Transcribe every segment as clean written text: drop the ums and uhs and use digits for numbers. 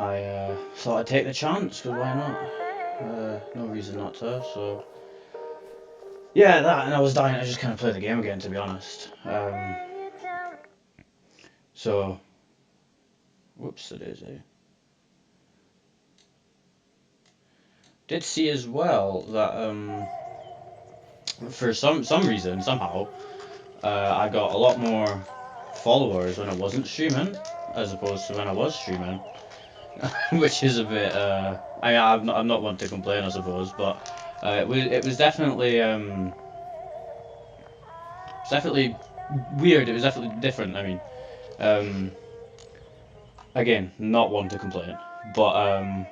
I thought I'd take the chance, because why not? No reason not to, so... Yeah, that, and I was dying to just kind of play the game again, to be honest. So... Whoops, it is, Did see as well that, for some reason, somehow, I got a lot more followers when I wasn't streaming, as opposed to when I was streaming. Which is a bit, I'm not one to complain, I suppose, but it was definitely weird. It was definitely different. I mean, again, not one to complain, but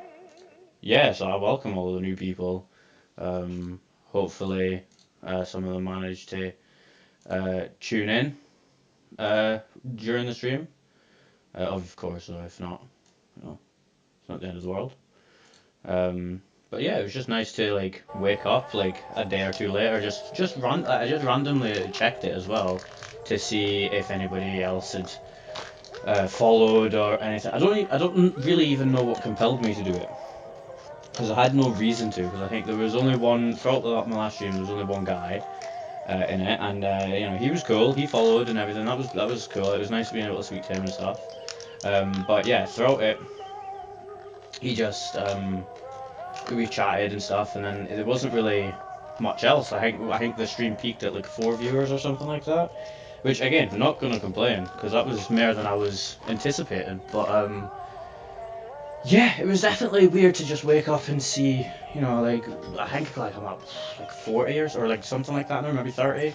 yeah. So I welcome all the new people. Hopefully, some of them manage to tune in during the stream. Of course, or if not, you know, it's not the end of the world. But yeah, it was just nice to like wake up like a day or two later. I just randomly checked it as well to see if anybody else had followed or anything. I don't really even know what compelled me to do it, because I had no reason to. Because I think there was only one throughout my last stream. There was only one guy in it, and you know, he was cool. He followed and everything. That was cool. It was nice being able to speak to him and stuff. But yeah, throughout it, he just we chatted and stuff, and then there wasn't really much else. I think the stream peaked at like 4 viewers or something like that, which again, I'm not gonna complain, because that was more than I was anticipating. But yeah, it was definitely weird to just wake up and see, you know, like I think like I'm at like 40 or like something like that now, maybe 30.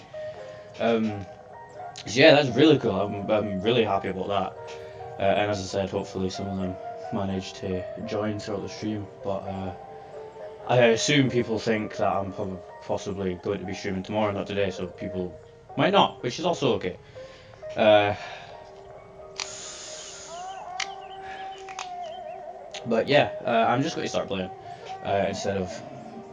So yeah, that's really cool. I'm really happy about that. And as I said, hopefully some of them manage to join throughout the stream. But I assume people think that I'm possibly going to be streaming tomorrow, not today, so people might not, which is also okay. But yeah, I'm just going to start playing instead of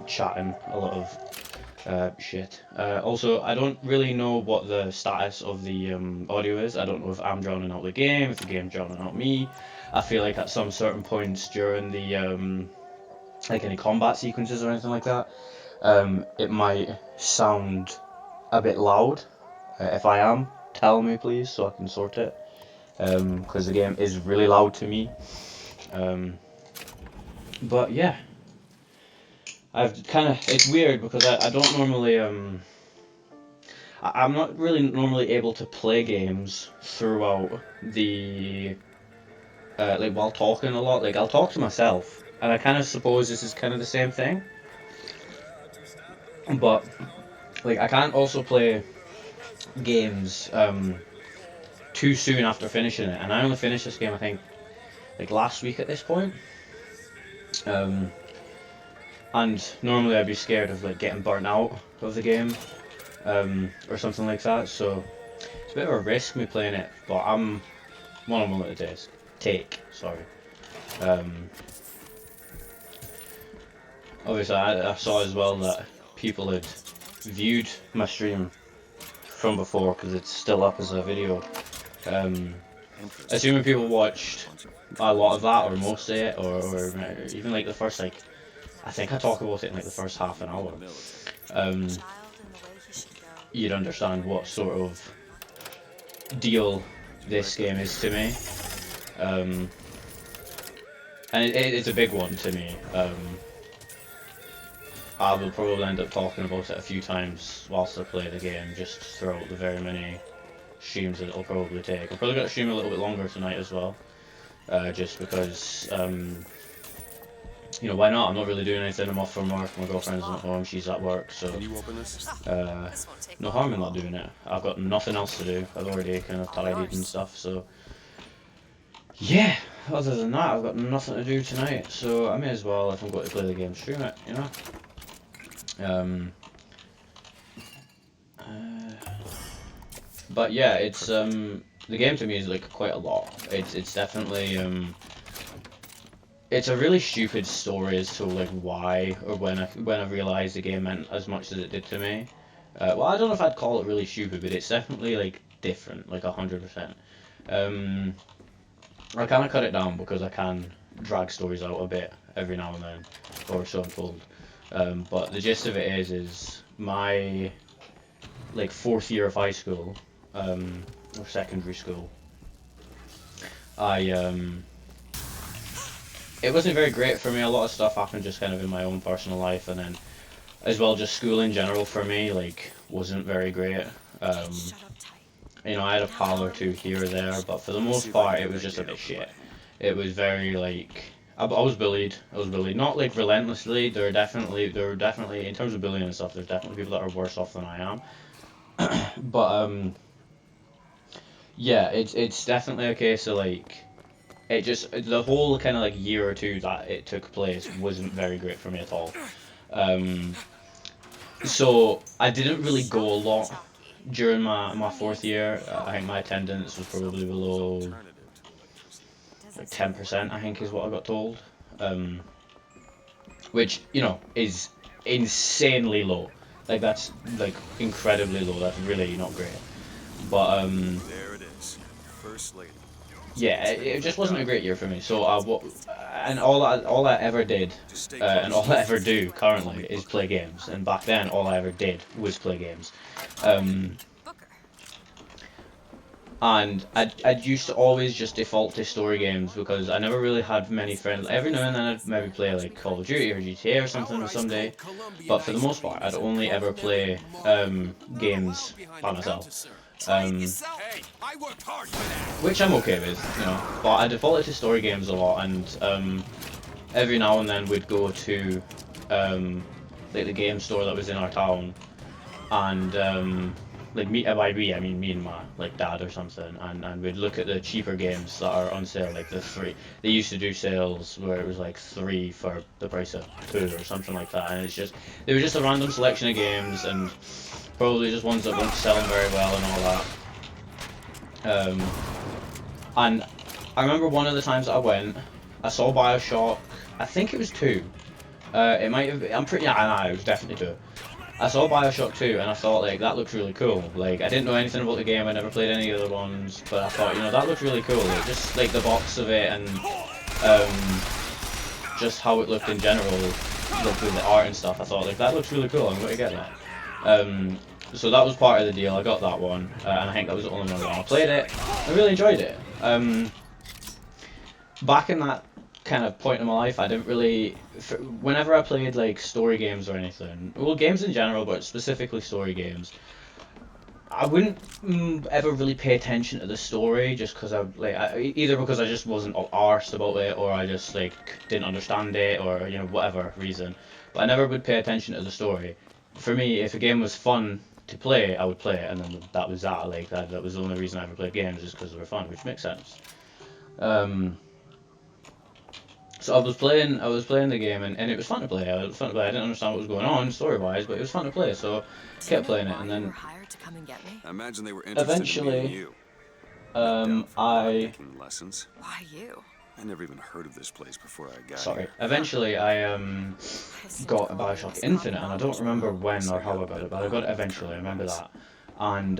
chatting a lot of shit. Also, I don't really know what the status of the audio is. I don't know if I'm drowning out the game, if the game's drowning out me. I feel like at some certain points during the like any combat sequences or anything like that, it might sound a bit loud. If I am, tell me please, so I can sort it. Because the game is really loud to me. But yeah, it's weird because I don't normally I'm not really normally able to play games throughout the like while talking a lot. Like I'll talk to myself, and I kind of suppose this is kind of the same thing. But like I can't also play games too soon after finishing it, and I only finished this game I think like last week at this point. And normally I'd be scared of like getting burnt out of the game, or something like that. So it's a bit of a risk me playing it, but I'm willing to take. Obviously I saw as well that people had viewed my stream from before because it's still up as a video. Assuming people watched a lot of that or most of it, or even like the first like, I think I talk about it in like the first half an hour, you'd understand what sort of deal this game is to me. And it's a big one to me. I will probably end up talking about it a few times whilst I play the game, just throughout the very many streams that it'll probably take. I'm probably going to stream a little bit longer tonight as well, just because, you know, why not? I'm not really doing anything. I'm off from work, my girlfriend's not home, she's at work, so no harm in not doing it. I've got nothing else to do. I've already kind of tidied and stuff, so yeah, other than that I've got nothing to do tonight, so I may as well, if I'm going to play the game, stream it, you know? But yeah, it's the game to me is like quite a lot. It's definitely it's a really stupid story as to like why or when I realized the game meant as much as it did to me. Well, I don't know if I'd call it really stupid, but it's definitely like different, like 100%. I kind of cut it down because I can drag stories out a bit every now and then, or so I'm told. But the gist of it is my like 4th year of high school, or secondary school, it wasn't very great for me. A lot of stuff happened just kind of in my own personal life, and then as well just school in general for me like wasn't very great. You know, I had a pal or two here or there, but for the most part it was just a bit shit. It was very like I was bullied. I was bullied, not like relentlessly. There are definitely in terms of bullying and stuff. There's definitely people that are worse off than I am. But yeah, it's definitely a case of like it just the whole kind of like year or two that it took place wasn't very great for me at all. So I didn't really go a lot during my 4th year. I think my attendance was probably below like 10%. I think is what I got told, which you know is insanely low. Like that's like incredibly low. That's really not great. But There it is. First lady. yeah, it just wasn't a great year for me. So and all I ever did, and all I ever do currently is play games. And back then, all I ever did was play games. And I used to always just default to story games because I never really had many friends. Every now and then I'd maybe play like Call of Duty or GTA or something someday, but for the most part I'd only ever play games by myself. Which I'm okay with, you know. But I defaulted to story games a lot, and every now and then we'd go to like the game store that was in our town, and like by we I mean me and my like dad or something, and we'd look at the cheaper games that are on sale, like the three. They used to do sales where it was like 3 for the price of 2 or something like that, and they were just a random selection of games and probably just ones that weren't selling very well and all that. And I remember one of the times that I went, I saw BioShock. I think it was 2. It might have. I'm pretty. Yeah, it was definitely 2. I saw BioShock 2 and I thought like that looks really cool. Like I didn't know anything about the game. I never played any other ones, but I thought that looks really cool. Like, just like the box of it and just how it looked in general, like with the art and stuff. I thought like that looks really cool. I'm going to get that. So that was part of the deal. I got that one, and I think that was the only one I played it. I really enjoyed it. Back in that kind of point in my life, I didn't really. Whenever I played like story games or anything, well, games in general, but specifically story games, I wouldn't ever really pay attention to the story just because either because I just wasn't arsed about it, or I just like didn't understand it, or whatever reason. But I never would pay attention to the story. For me, if a game was fun to play, I would play it, and then that was that. Like that was the only reason I ever played games, is because they were fun, which makes sense. So I was playing the game, and it was fun to play. It was fun to play. I didn't understand what was going on story-wise, but it was fun to play. So I kept playing it, and then I imagine they were interested eventually, in meeting you. No doubt for I lockpicking lessons. Why you? I never even heard of this place before I got sorry. here. Eventually, I got a BioShock Infinite, and I don't remember when or how I got it, but I got it eventually. I remember that, and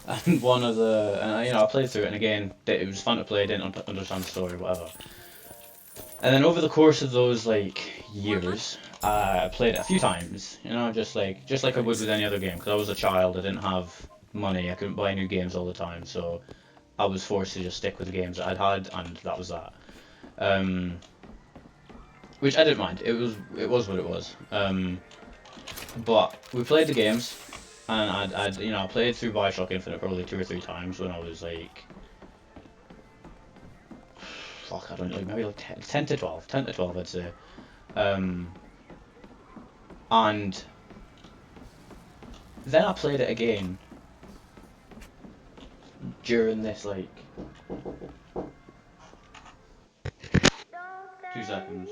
and one of the, I played through it, and again, it was fun to play. Didn't understand the story, whatever. And then over the course of those like years, I played it a few times. Just like I would with any other game, because I was a child. I didn't have money. I couldn't buy new games all the time, so I was forced to just stick with the games that I'd had, and that was that. Which I didn't mind. It was what it was. But we played the games, and I played through BioShock Infinite probably 2 or 3 times when I was like, fuck, I don't know, maybe like 10 to 12, I'd say. And then I played it again during this like 2 seconds.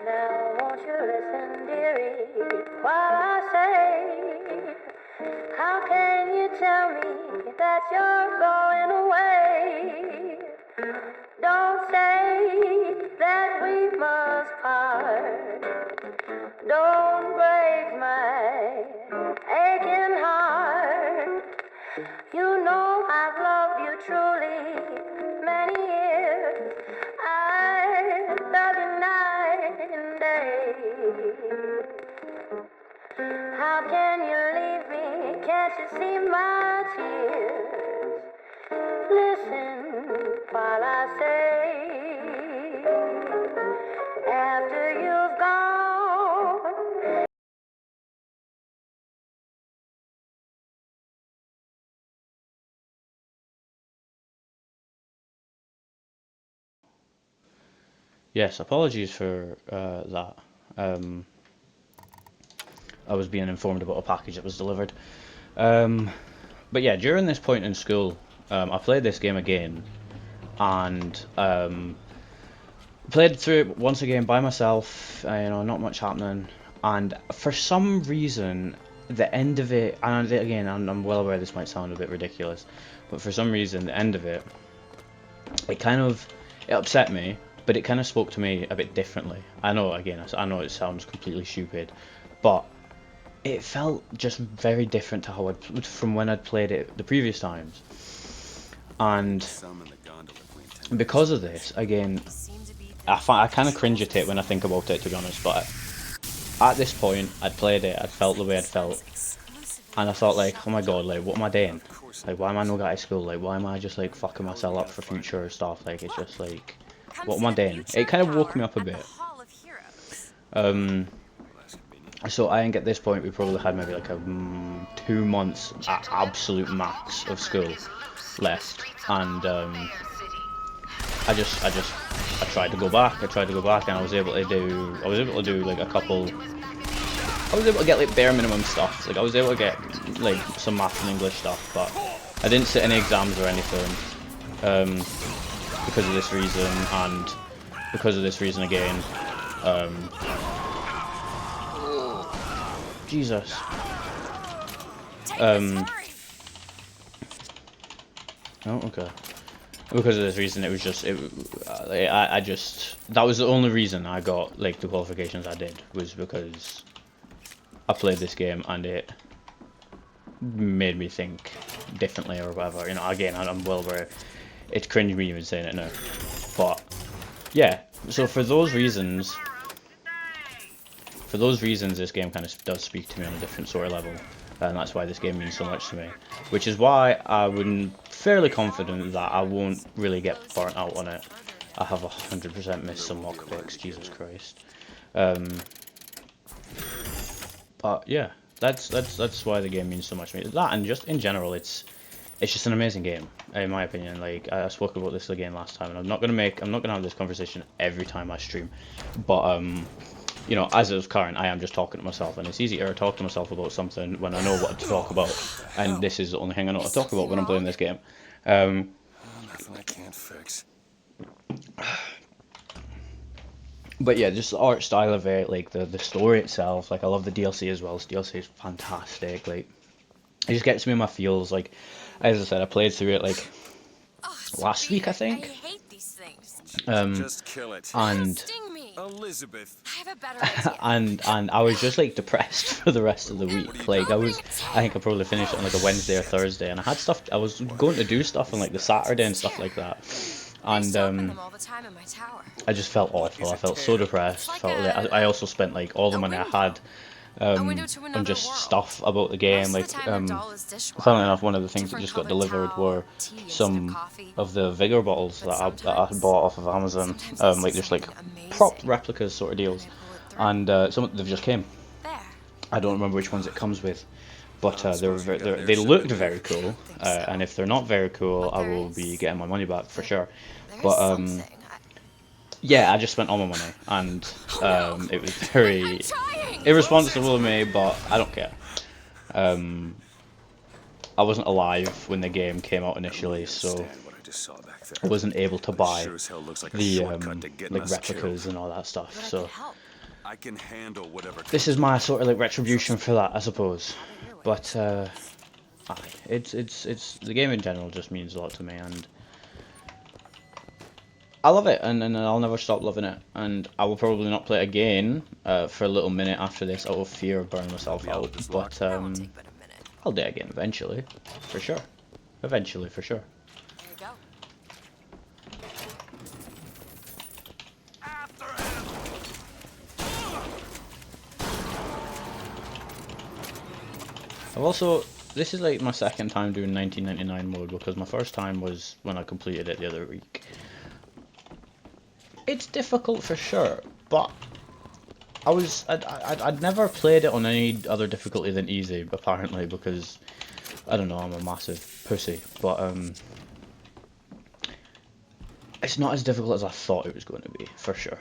Now won't you listen, dearie, while I say, how can you tell me that you're going away? Don't say while I say, after you've gone. Yes, apologies for that. I was being informed about a package that was delivered. But yeah, during this point in school, I played this game again, and played through it once again by myself. You know, not much happening, and for some reason, the end of it, and again, I'm well aware this might sound a bit ridiculous, but for some reason, the end of it, it upset me, but it kind of spoke to me a bit differently. I know, again, I know it sounds completely stupid, but it felt just very different to how from when I'd played it the previous times. And because of this, again, I kind of cringe at it when I think about it, to be honest, but at this point, I'd played it, I'd felt the way I'd felt, and I thought, like, oh my god, like, what am I doing? Like, why am I not going to school? Like, why am I just, like, fucking myself up for future stuff? Like, it's just, like, what am I doing? It kind of woke me up a bit. So I think at this point we probably had maybe like a 2 months at absolute max of school left, and I tried to go back. And I was able to do like a couple. I was able to get like bare minimum stuff. Like I was able to get like some math and English stuff, but I didn't sit any exams or anything because of this reason, and because of this reason again. Jesus. Oh, okay. Because of this reason, it was just that was the only reason I got like the qualifications I did, was because I played this game and it made me think differently or whatever. You know, again, I'm well aware it's cringe me even saying it now, but yeah. So for those reasons, this game kind of does speak to me on a different sort of level, and that's why this game means so much to me. Which is why I'm fairly confident that I won't really get burnt out on it. I have 100% missed some lockpicks, Jesus Christ. But yeah, that's why the game means so much to me. That, and just in general, it's just an amazing game, in my opinion. Like I spoke about this again last time, and I'm not gonna have this conversation every time I stream, but you know, as of current, I am just talking to myself, and it's easier to talk to myself about something when I know what to talk about, and this is the only thing I know to talk about when I'm playing this game. Nothing I can't fix. But yeah, just the art style of it, like the story itself, like I love the DLC as well. This DLC is fantastic. Like it just gets me in my feels. Like as I said, I played through it like last week, I think. Just kill it. And Elizabeth. I have a better idea. and I was just like depressed for the rest of the week. Like I think I probably finished it on like a Wednesday or Thursday, and I had stuff. I was going to do stuff on like the Saturday and stuff like that, and I just felt awful. I felt so depressed. I also spent like all the money I had on just stuff about the game. Like funnily enough, one of the things that just got delivered were some of the Vigor bottles that I bought off of Amazon. Like there's like prop replicas sort of deals, and some of them just came. I don't remember which ones it comes with, but they looked very cool, and if they're not very cool, I will be getting my money back for sure. But yeah, I just spent all my money, and it was very irresponsible of me, but I don't care. I wasn't alive when the game came out initially, so I wasn't able to buy the like replicas and all that stuff. So this is my sort of like retribution for that, I suppose. But it's the game in general just means a lot to me, and I love it, and I'll never stop loving it, and I will probably not play it again for a little minute after this out of fear of burning myself out, but I'll do it again eventually, for sure. Eventually, for sure. I've also, this is like my second time doing 1999 mode, because my first time was when I completed it the other week. it's difficult for sure, but I'd never played it on any other difficulty than easy, apparently, because I don't know, I'm a massive pussy, but it's not as difficult as I thought it was going to be, for sure.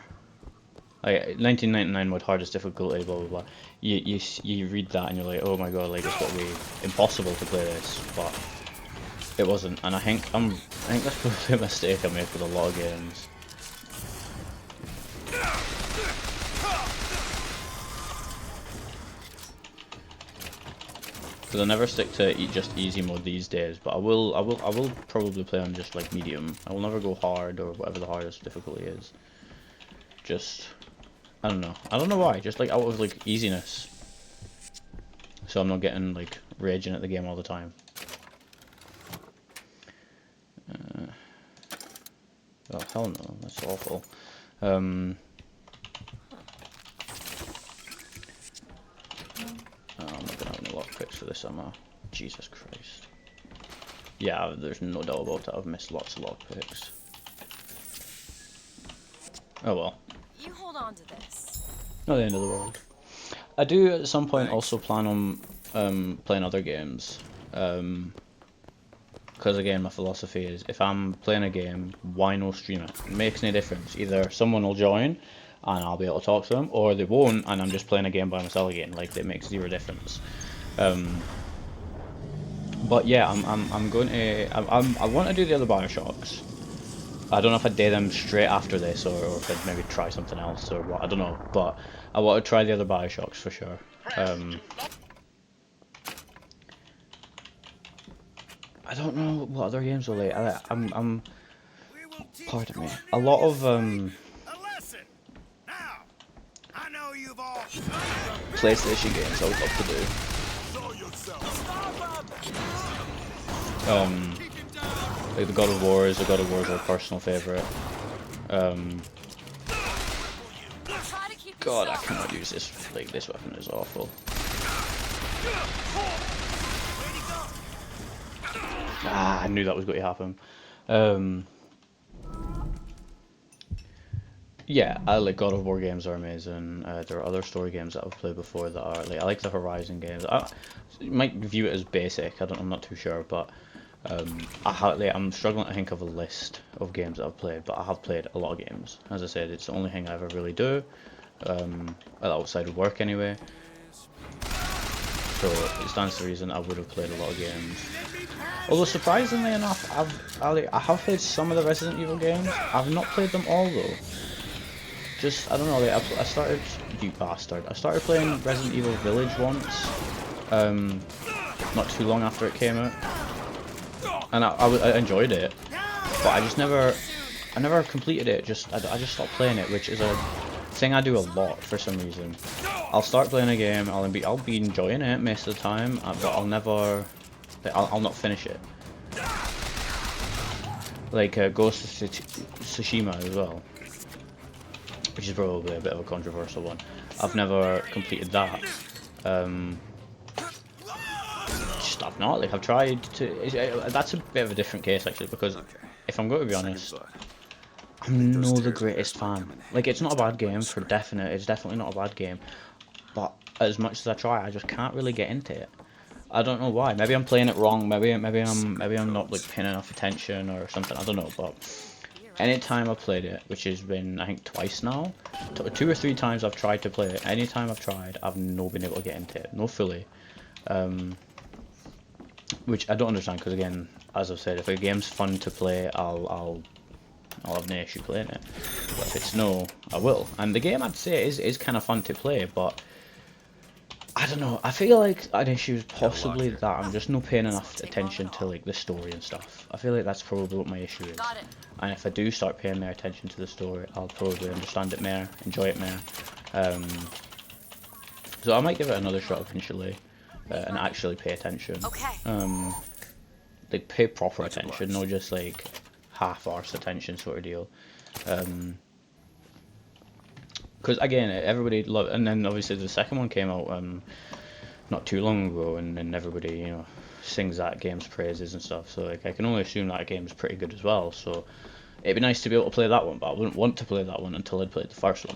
Like 1999 mod hardest difficulty, blah blah blah. You read that and you're like, oh my god, like it's got to be impossible to play this, but it wasn't. And I think that's probably a mistake I make with a lot of games. Because I never stick to just easy mode these days, but I will probably play on just like medium. I will never go hard or whatever the hardest difficulty is. Just, I don't know why, just like out of like easiness. So I'm not getting like raging at the game all the time. Oh hell no, that's awful. I'm not gonna have any lockpicks for this, am I? Jesus Christ. Yeah, there's no doubt about it, I've missed lots of lockpicks. Oh well. You hold on to this. Not the end of the world. I do at some point also plan on playing other games. Because again, my philosophy is if I'm playing a game, why no stream it? It makes no difference. Either someone will join and I'll be able to talk to them, or they won't and I'm just playing a game by myself again. Like, it makes zero difference. But yeah, I'm going to I want to do the other BioShocks. I don't know if I'd do them straight after this, or if I'd maybe try something else or what, I don't know, but I want to try the other BioShocks for sure. I don't know what other games are like. I'm pardon me. A lot of PlayStation games I would love to do. Like the God of Wars are a personal favourite. God, I cannot use this. Like, this weapon is awful. Ah, I knew that was going to happen. Yeah, I like God of War games are amazing. There are other story games that I've played before that are like, I like the Horizon games. You might view it as basic. I'm not too sure, but I'm struggling to think of a list of games that I've played. But I have played a lot of games. As I said, it's the only thing I ever really do, outside of work anyway. So it stands to reason I would have played a lot of games. Although surprisingly enough, I have played some of the Resident Evil games. I've not played them all though. Just, I don't know, like, I started, you bastard, I started playing Resident Evil Village once, not too long after it came out, and I enjoyed it, but I never completed it. I just stopped playing it, which is a thing I do a lot for some reason. I'll start playing a game, I'll be enjoying it most of the time, but I'll never, I'll not finish it. Like Ghost of Tsushima as well, which is probably a bit of a controversial one. I've never completed that. Just I've not. Like, I've tried to. That's a bit of a different case actually, because if I'm going to be honest, I'm no the greatest fan. Like, it's not a bad game for definite. It's definitely not a bad game, but as much as I try, I just can't really get into it. I don't know why. Maybe I'm playing it wrong. Maybe I'm not like paying enough attention or something. I don't know, but. Anytime I've played it, which has been I think twice now, 2 or 3 times I've tried to play it. Anytime I've tried, I've not been able to get into it, no fully. Which I don't understand, because again, as I've said, if a game's fun to play, I'll have no issue playing it. But if it's no, I will. And the game, I'd say, is kind of fun to play, but I don't know. I feel like an issue is possibly that I'm just not paying enough attention to like the story and stuff. I feel like that's probably what my issue is. And if I do start paying more attention to the story, I'll probably understand it more, enjoy it more. So I might give it another shot eventually, and actually pay attention. Like, pay proper attention, not just like half-arsed attention sort of deal. Because again, everybody loved, and then obviously the second one came out not too long ago, and everybody, you know, sings that game's praises and stuff. So like, I can only assume that game's pretty good as well. So it'd be nice to be able to play that one, but I wouldn't want to play that one until I'd played the first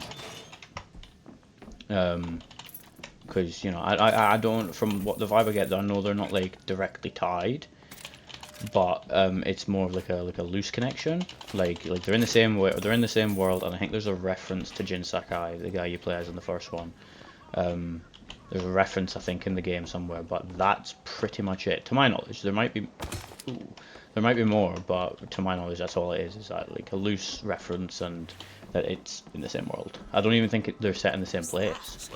one. Because you know, I don't, from what the vibe I get, I know they're not like directly tied, but it's more of like a loose connection. Like they're in the same way, they're in the same world, and I think there's a reference to Jin Sakai, the guy you play as in the first one. There's a reference, I think, in the game somewhere, but that's pretty much it. To my knowledge, there might be more, but to my knowledge, that's all it is that like a loose reference and that it's in the same world. I don't even think they're set in the same place.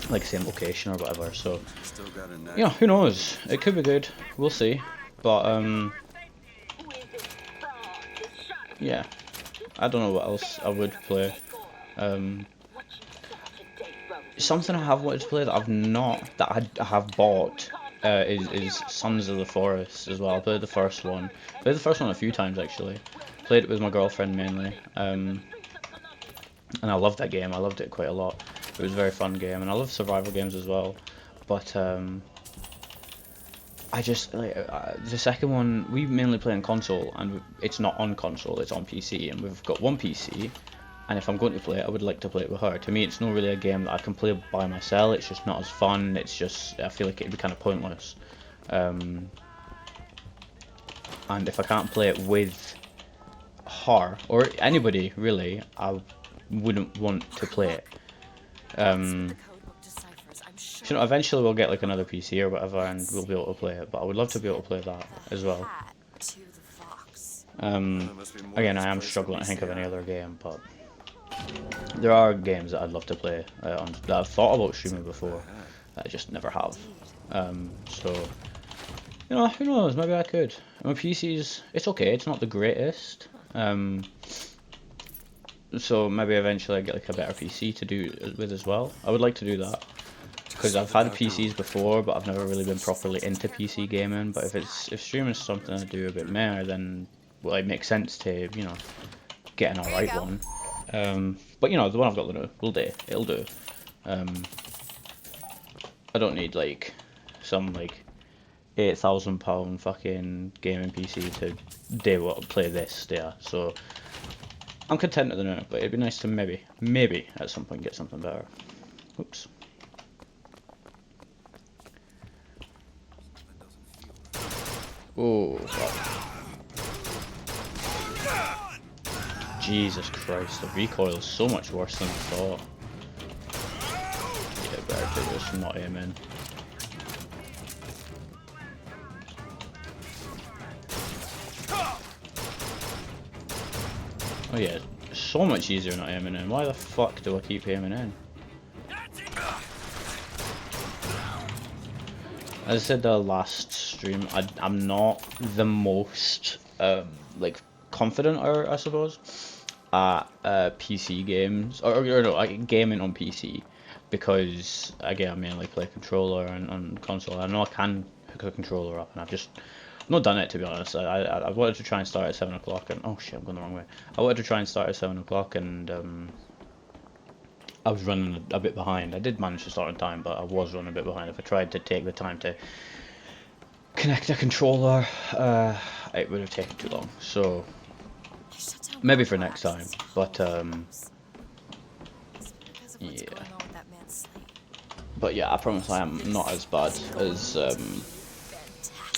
Like same location or whatever, so you know, who knows, it could be good, we'll see, but yeah, I don't know what else I would play. Something I have wanted to play that I've not, that I have bought, is Sons of the Forest as well. I played the first one. Played the first one a few times actually. Played it with my girlfriend mainly. And I loved that game. I loved it quite a lot. It was a very fun game, and I love survival games as well. But I just like the second one. We mainly play on console, and it's not on console. It's on PC, and we've got one PC. And if I'm going to play it, I would like to play it with her. To me, it's not really a game that I can play by myself. It's just not as fun. It's just, I feel like it'd be kind of pointless. And if I can't play it with her, or anybody really, I wouldn't want to play it. So eventually we'll get like another PC or whatever, and we'll be able to play it. But I would love to be able to play that as well. Again, I am struggling to think of any other game, but there are games that I'd love to play that I've thought about streaming before that I just never have. So you know, who knows? Maybe I could. My PC's, it's okay. It's not the greatest. So maybe eventually I get like a better PC to do it with as well. I would like to do that because I've had PCs before, but I've never really been properly into PC gaming. But if streaming is something I do a bit more, then well, it makes sense to, you know, get an alright one. But you know, the one I've got will do. It'll do. I don't need like some like £8,000 fucking gaming PC to play this. Yeah, so I'm content at the minute, but it'd be nice to maybe at some point get something better. Oops. Oh, fuck. Jesus Christ, the recoil is so much worse than I thought. Yeah, better to just not aim in. Oh yeah, so much easier not aiming in. Why the fuck do I keep aiming in? As I said the last stream, I'm not the most like confident, or I suppose, at PC games, or no, like gaming on PC, because again I mainly play controller and console. I know I can hook a controller up, and I've just not done it, to be honest. I wanted to try and start at 7 o'clock, and oh shit, I'm going the wrong way. I wanted to try and start at 7 o'clock, and I was running a bit behind. I did manage to start on time, but I was running a bit behind. If I tried to take the time to connect a controller, it would have taken too long. So maybe for next time, but yeah. But yeah, I promise I am not as bad as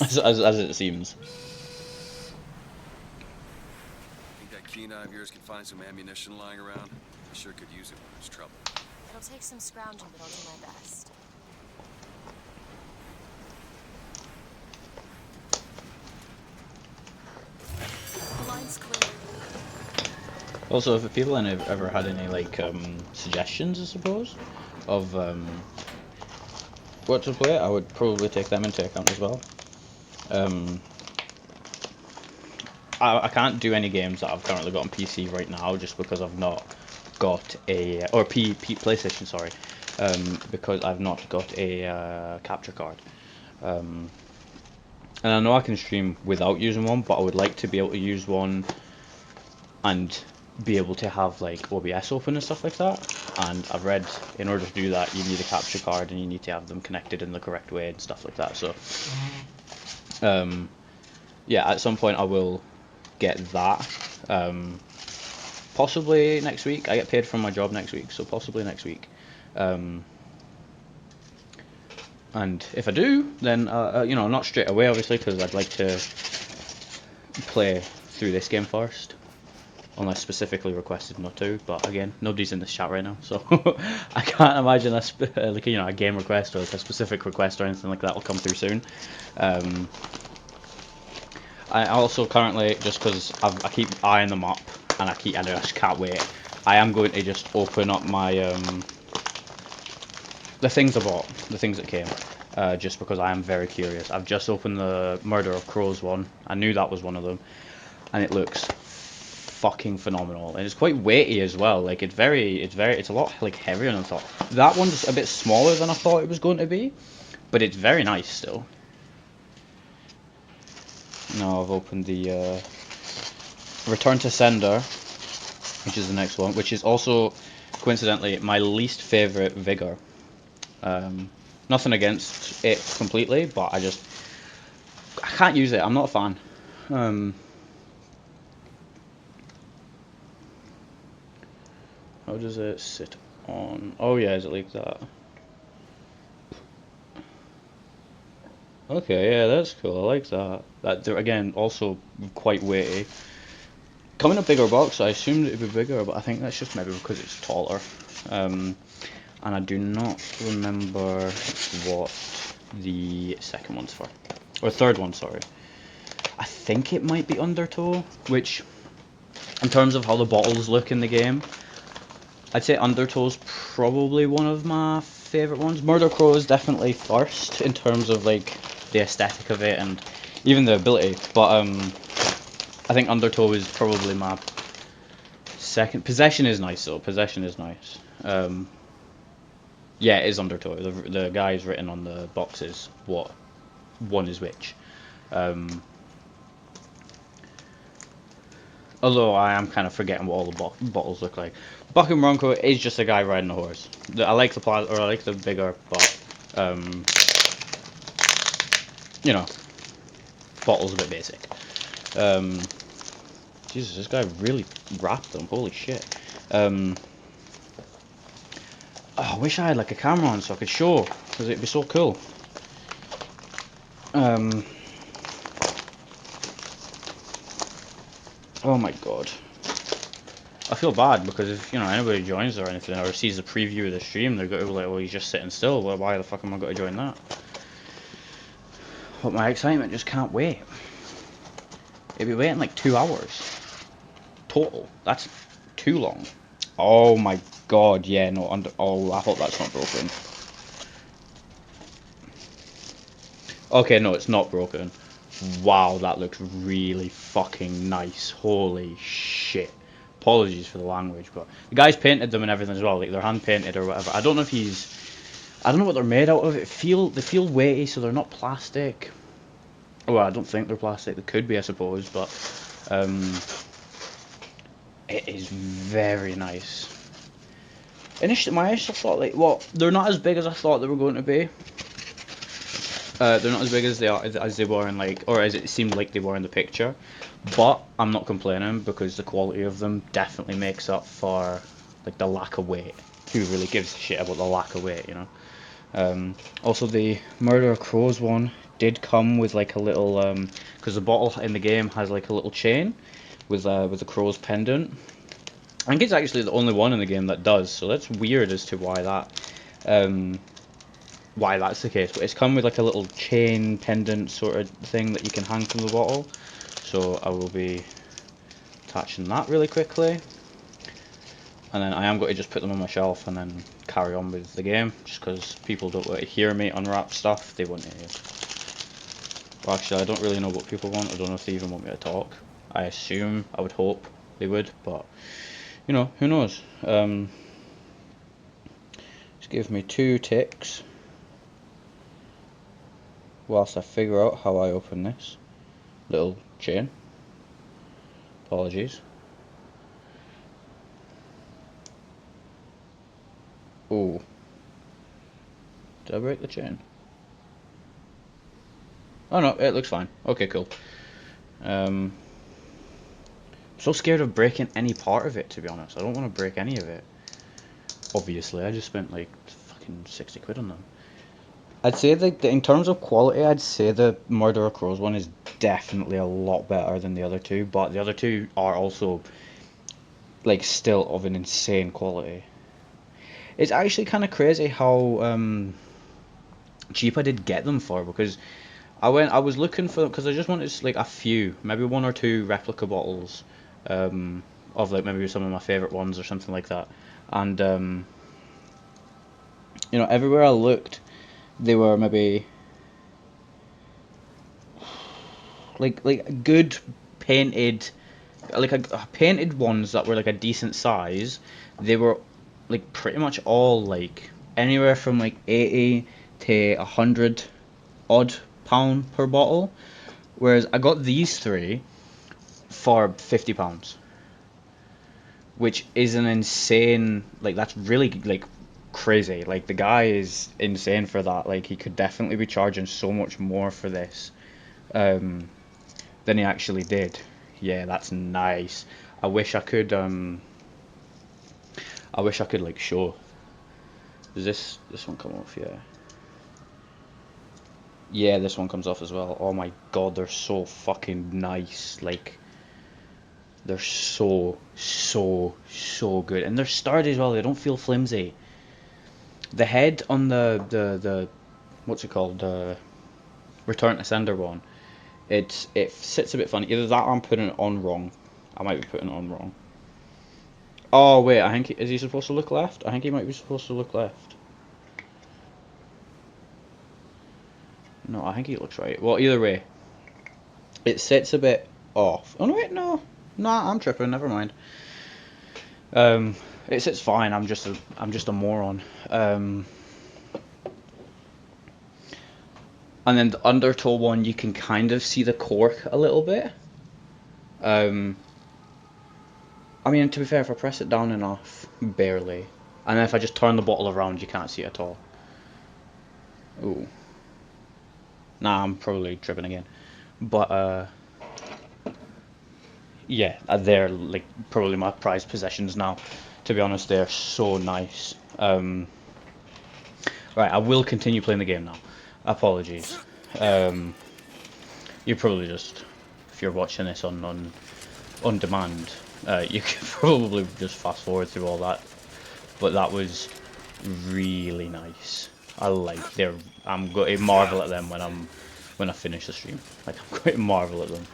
as it seems. Think that keen eye of yours can find some ammunition lying around? I sure could use it when there's trouble. It'll take some scrounging, but I'll do my best. The line's clear. Also, if people ever had any like suggestions, I suppose, of what to play, I would probably take them into account as well. I can't do any games that I've currently got on PC right now, just because I've not got a PlayStation, sorry, because I've not got a capture card. And I know I can stream without using one, but I would like to be able to use one and be able to have like OBS open and stuff like that. And I've read in order to do that you need a capture card and you need to have them connected in the correct way and stuff like that. So yeah, at some point I will get that. Possibly next week. I get paid from my job next week, so possibly next week. And if I do, then you know, not straight away, obviously, because I'd like to play through this game first, unless specifically requested not to. But again, nobody's in this chat right now, so I can't imagine like, you know, a game request or like a specific request or anything like that will come through soon. I also currently, just because I keep eyeing them up and I just can't wait, I am going to just open up my the things I bought, the things that came, just because I am very curious. I've just opened the Murder of Crows one. I knew that was one of them, and it looks fucking phenomenal, and it's quite weighty as well. Like it's a lot like heavier than I thought. That one's a bit smaller than I thought it was going to be, but it's very nice still. Now I've opened the Return to Sender, which is the next one, which is also coincidentally my least favorite Vigor. Nothing against it completely, but I can't use it. I'm not a fan. How does it sit on? Oh yeah, is it like that? Okay, yeah, that's cool. I like that. They're again also quite weighty. Come in a bigger box. I assumed it'd be bigger, but I think that's just maybe because it's taller. And I do not remember what the second one's for, or third one. Sorry. I think it might be Undertow, which, in terms of how the bottles look in the game, I'd say Undertow's probably one of my favourite ones. Murder Crow is definitely first in terms of like the aesthetic of it and even the ability, but I think Undertow is probably my second. Possession is nice though. Possession is nice. Yeah, it is Undertow. The guy's written on the boxes what one is which. Although I am kind of forgetting what all the bottles look like. Buck and Bronco is just a guy riding a horse. I like the I like the bigger, but you know, bottle's a bit basic. Jesus, this guy really wrapped them. Holy shit. Oh, I wish I had like a camera on so I could show, because it'd be so cool. Oh my god. I feel bad because if, you know, anybody joins or anything or sees the preview of the stream, they're going to be like, well, he's just sitting still. Well, why the fuck am I going to join that? But my excitement just can't wait. It'll be waiting like 2 hours. Total. That's too long. Oh my god, yeah, no, oh, I hope that's not broken. Okay, no, it's not broken. Wow, that looks really fucking nice. Holy shit. Apologies for the language, but the guy's painted them and everything as well, like they're hand painted or whatever. I don't know if I don't know what they're made out of. They feel weighty, so they're not plastic. Well, I don't think they're plastic. They could be, I suppose, but it is very nice. My initial thought, like, well, they're not as big as I thought they were going to be. They're not as big as they were in, like, or as it seemed like they were in the picture, but I'm not complaining because the quality of them definitely makes up for like the lack of weight. Who really gives a shit about the lack of weight, you know? Also, the Murder of Crows one did come with like a little because the bottle in the game has like a little chain with a crow's pendant. I think it's actually the only one in the game that does, so that's weird as to why that's the case. But it's come with like a little chain pendant sort of thing that you can hang from the bottle. So I will be attaching that really quickly, and then I am going to just put them on my shelf and then carry on with the game, just because people don't want to hear me unwrap stuff. They want to. Well, actually, I don't really know what people want. I don't know if they even want me to talk. I assume, I would hope they would, but you know, who knows? Just give me 2 ticks whilst I figure out how I open this little chain. Apologies. Oh, did I break the chain? Oh no, it looks fine. Okay, cool. so scared of breaking any part of it, to be honest. I don't want to break any of it. Obviously, I just spent like fucking 60 quid on them. I'd say that in terms of quality, I'd say the Murder of Crows one is definitely a lot better than the other two, but the other two are also like still of an insane quality. It's actually kind of crazy how cheap I did get them for, because I was looking for them because I just wanted like a few, maybe 1 or 2 replica bottles of like maybe some of my favorite ones or something like that, and you know, everywhere I looked they were maybe like good painted, like a painted ones that were like a decent size. They were like pretty much all like anywhere from like 80 to 100 odd pound per bottle, whereas I got these 3 for £50, which is an insane, like that's really like crazy. Like the guy is insane for that. Like he could definitely be charging so much more for this than he actually did. Yeah, that's nice. I wish I could like show. Does this one come off? Yeah. Yeah, this one comes off as well. Oh my god, they're so fucking nice. Like they're so good, and they're sturdy as well. They don't feel flimsy. The head on the what's it called, the Return to Sender one, it sits a bit funny. Either that or I'm putting it on wrong. I might be putting it on wrong. Oh wait, I think is he supposed to look left? I think he might be supposed to look left. No, I think he looks right. Well, either way, it sits a bit off. Oh no, wait, no, nah, I'm tripping. Never mind. It sits fine. I'm just a moron. And then the undertow one, you can kind of see the cork a little bit. I mean, to be fair, if I press it down enough, barely. And then if I just turn the bottle around, you can't see it at all. Ooh. Nah, I'm probably tripping again. But, yeah, they're like probably my prized possessions now. To be honest, they're so nice. Right, I will continue playing the game now. Apologies. You probably just, if you're watching this on demand, you can probably just fast forward through all that. But that was really nice. I'm going to marvel at them when I finish the stream. Like I'm going to marvel at them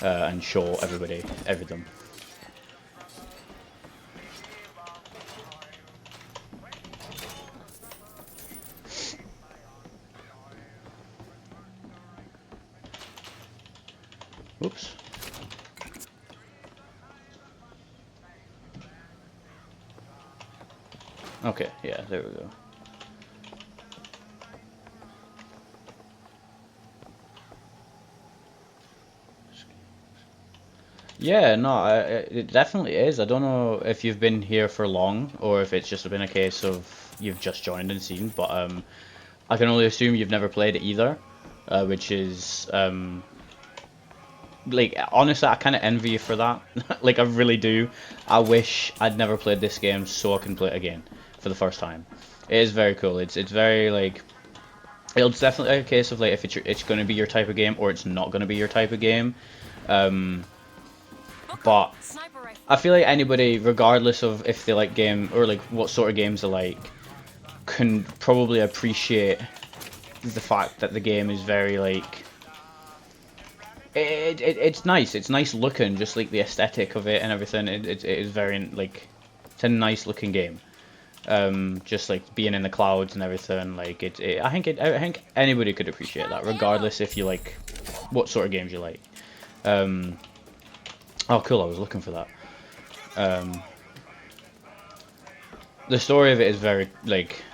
and show everybody everything. Oops. Okay, yeah, there we go. Yeah, no, it definitely is. I don't know if you've been here for long or if it's just been a case of you've just joined and seen, but I can only assume you've never played it either, which is like honestly, I kind of envy you for that. Like I really do. I wish I'd never played this game so I can play it again for the first time. It is very cool. It's very like, it's definitely a case of like if it's going to be your type of game or it's not going to be your type of game. But I feel like anybody, regardless of if they like game or like what sort of games they like, can probably appreciate the fact that the game is very like, it's nice. It's nice looking, just like the aesthetic of it and everything. It is very like, it's a nice looking game. Just like being in the clouds and everything. Like I think anybody could appreciate that, regardless if you like what sort of games you like. Oh, cool! I was looking for that. The story of it is very like.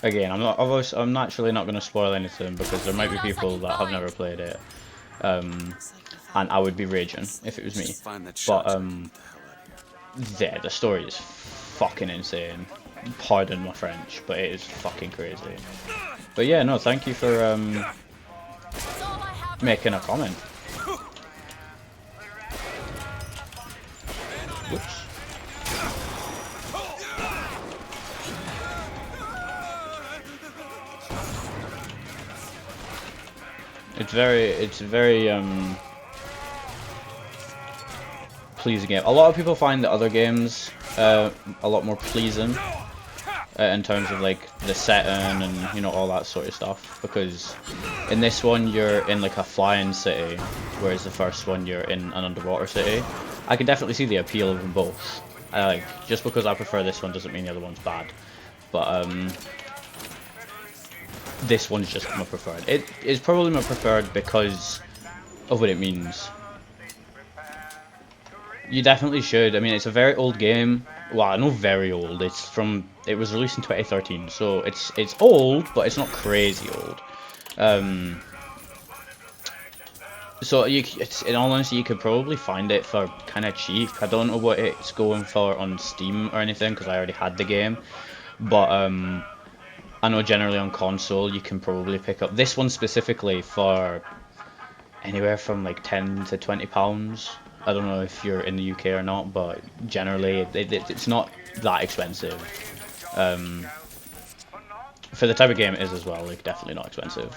Again, I'm naturally not going to spoil anything because there might be people that have never played it. And I would be raging if it was me. But yeah, the story is fucking insane. Pardon my French, but it is fucking crazy. But yeah, no, thank you for making a comment. It's very pleasing game. A lot of people find the other games a lot more pleasing in terms of like the setting and, you know, all that sort of stuff, because in this one you're in like a flying city, whereas the first one you're in an underwater city. I can definitely see the appeal of them both. Like, just because I prefer this one doesn't mean the other one's bad, but this one's just my preferred. It is probably my preferred because of what it means. You definitely should. I mean, it's a very old game. Well, not very old. It was released in 2013, so it's old, but it's not crazy old. So in all honesty, you could probably find it for kind of cheap. I don't know what it's going for on Steam or anything, because I already had the game. But I know generally on console you can probably pick up this one specifically for anywhere from like £10 to £20. I don't know if you're in the UK or not, but generally it's not that expensive. For the type of game it is as well, like definitely not expensive.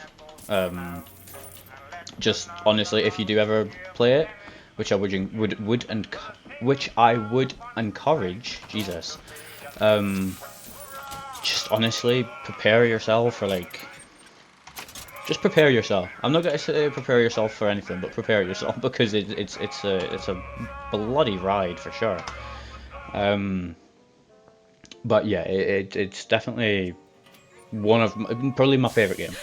Just honestly, if you do ever play it, which I would encourage, Jesus. Just honestly prepare yourself for like. Just prepare yourself. I'm not gonna say prepare yourself for anything, but prepare yourself, because it's a bloody ride for sure. But yeah, it's definitely probably my favorite game.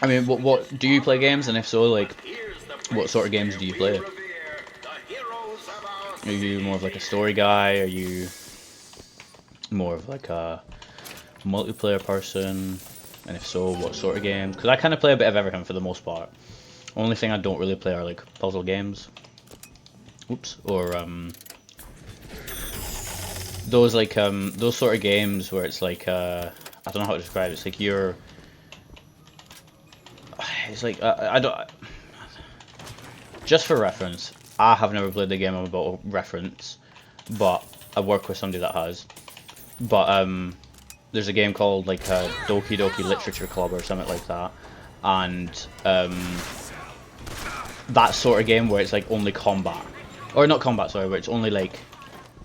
I mean, what do you play games, and if so, like, what sort of games do you play? Are you more of like a story guy? Are you more of like a multiplayer person? And if so, what sort of games? Because I kind of play a bit of everything for the most part. Only thing I don't really play are like puzzle games. Oops. Or those like those sort of games where it's like I don't know how to describe it. It's like it's like I don't. Just for reference, I have never played the game I'm about to reference, but I work with somebody that has. But there's a game called like Doki Doki Literature Club or something like that, and that sort of game where it's like only combat, or not combat, sorry, where it's only like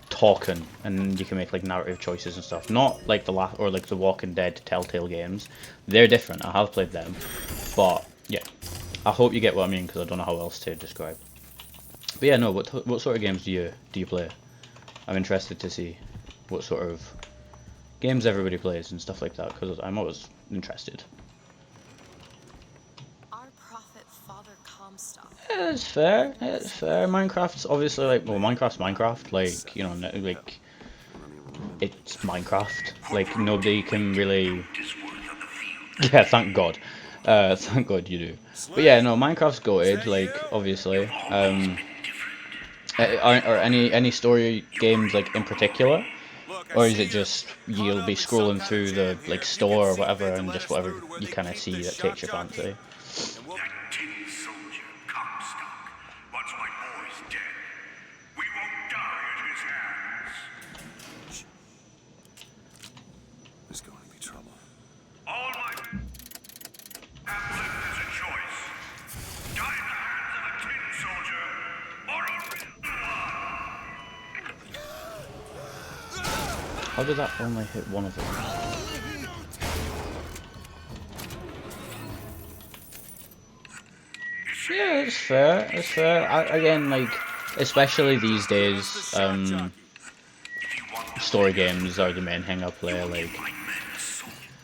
talking and you can make like narrative choices and stuff. Not like the Walking Dead Telltale games. They're different. I have played them, but yeah, I hope you get what I mean, because I don't know how else to describe. But yeah, no. What sort of games do you play? I'm interested to see what sort of games everybody plays and stuff like that, because I'm always interested. Our prophet father Comstock. Yeah, it's fair. It's fair. Minecraft's obviously like, well, Minecraft's Minecraft. Like, you know, like it's Minecraft. Like nobody can really. Yeah, thank God. Thank God you do. But yeah, no, Minecraft's goated. Like obviously. Are any story games like in particular? Or is it just you'll be scrolling through the like store or whatever, and just whatever you kind of see that takes your fancy? That tin soldier, Comstock. Once my boy's dead, we won't die at his hands. There's going to be trouble. All my have left as a choice. Die in the hands of a tin soldier, or a real one. How did that only hit one of them? Yeah, it's fair. It's fair. Again, like, especially these days, story games are the main thing I play. Like,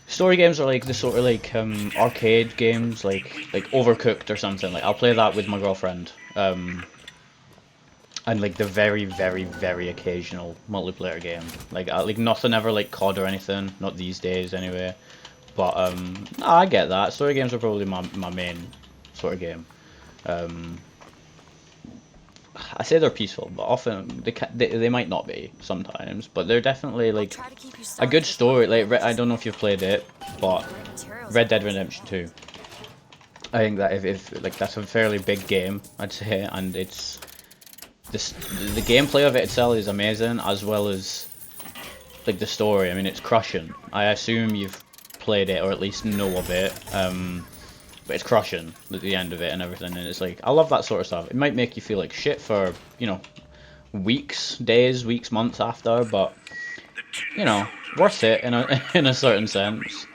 story games are like the sort of like arcade games, like Overcooked or something. Like, I'll play that with my girlfriend. And like the very, very, very occasional multiplayer game. Like nothing ever like COD or anything. Not these days, anyway. But no, I get that. Story games are probably my main sort of game. I say they're peaceful, but often they might not be sometimes. But they're definitely like a good story. Like I don't know if you've played it, but Red Dead Redemption 2. I think that if like that's a fairly big game, I'd say, and it's the gameplay of it itself is amazing, as well as like the story. I mean, it's crushing. I assume you've played it or at least know of it. But it's crushing at the end of it and everything, and it's like, I love that sort of stuff. It might make you feel like shit for, you know, weeks, days, weeks, months after, but, you know, worth it in a in a certain sense.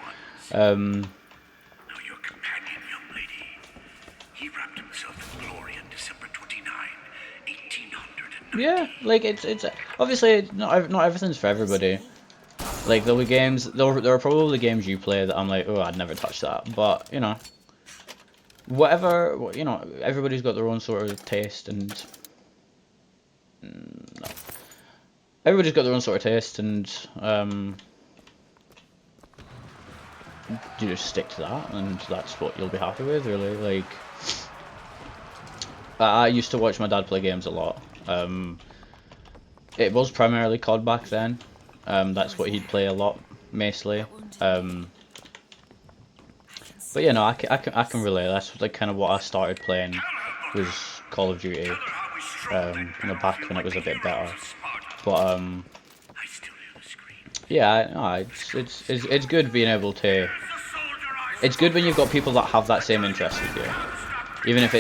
Now your companion, young lady, he wrapped himself in glory on December 29, 1809. Yeah, like it's obviously not everything's for everybody. Like there'll be games, there are probably games you play that I'm like, oh, I'd never touch that, but you know, whatever, you know, everybody's got their own sort of taste, and no. Everybody's got their own sort of taste, and you just stick to that, and that's what you'll be happy with, really. Like, I used to watch my dad play games a lot. It was primarily COD back then. That's what he'd play a lot, mostly. But you know, I can relate. That's like kind of what I started playing, was Call of Duty. You know, back when it was a bit better. But yeah, no, it's good being able to. It's good when you've got people that have that same interest with you. Even if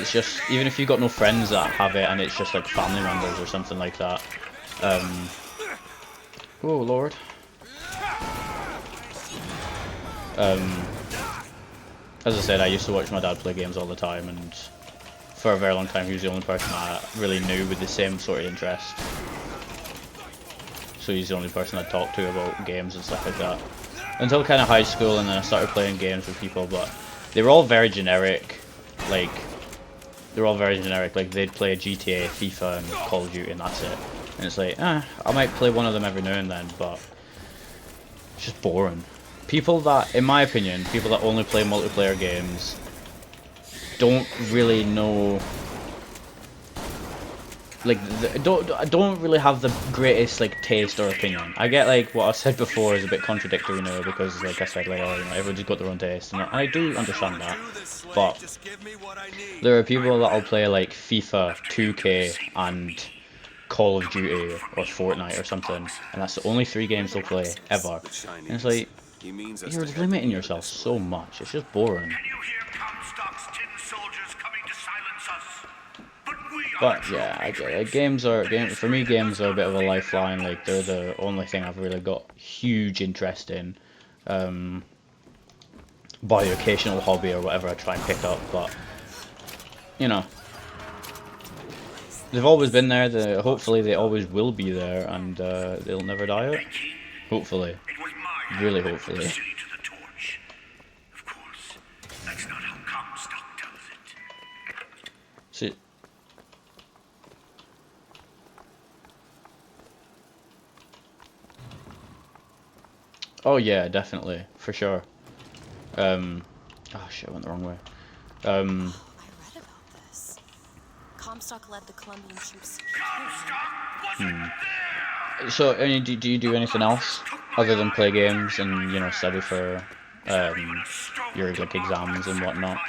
you've got no friends that have it and it's just like family members or something like that. Oh Lord. As I said, I used to watch my dad play games all the time, and for a very long time he was the only person I really knew with the same sort of interest. So he's the only person I'd talk to about games and stuff like that. Until kind of high school, and then I started playing games with people, but they were all very generic. Like, like they'd play GTA, FIFA, and Call of Duty, and that's it. And it's like, I might play one of them every now and then, but it's just boring. People that, in my opinion, people that only play multiplayer games don't really know, like, don't really have the greatest like taste or opinion. I get like what I said before is a bit contradictory now, because like I said, like, oh, you know, everyone's got their own taste, and I do understand that. But there are people that'll play like FIFA, 2K, and Call of Duty or Fortnite or something, and that's the only 3 games they'll play ever. And it's like, you're limiting yourself so much. It's just boring. Can you hear Comstock's tin soldiers coming to silence us? But yeah, I get it. For me, games are a bit of a lifeline. Like, they're the only thing I've really got huge interest in. By occasional hobby or whatever I try and pick up, but you know, they've always been there. Hopefully they always will be there, and they'll never die out. Hopefully. Really, hopefully. Of course, that's not how Comstock tells it. See. Oh yeah, definitely, for sure. Oh shit, I went the wrong way. I read about this. Comstock led the Colombian troops. So, I mean, do you do anything else other than play games and, you know, study for your like exams and whatnot?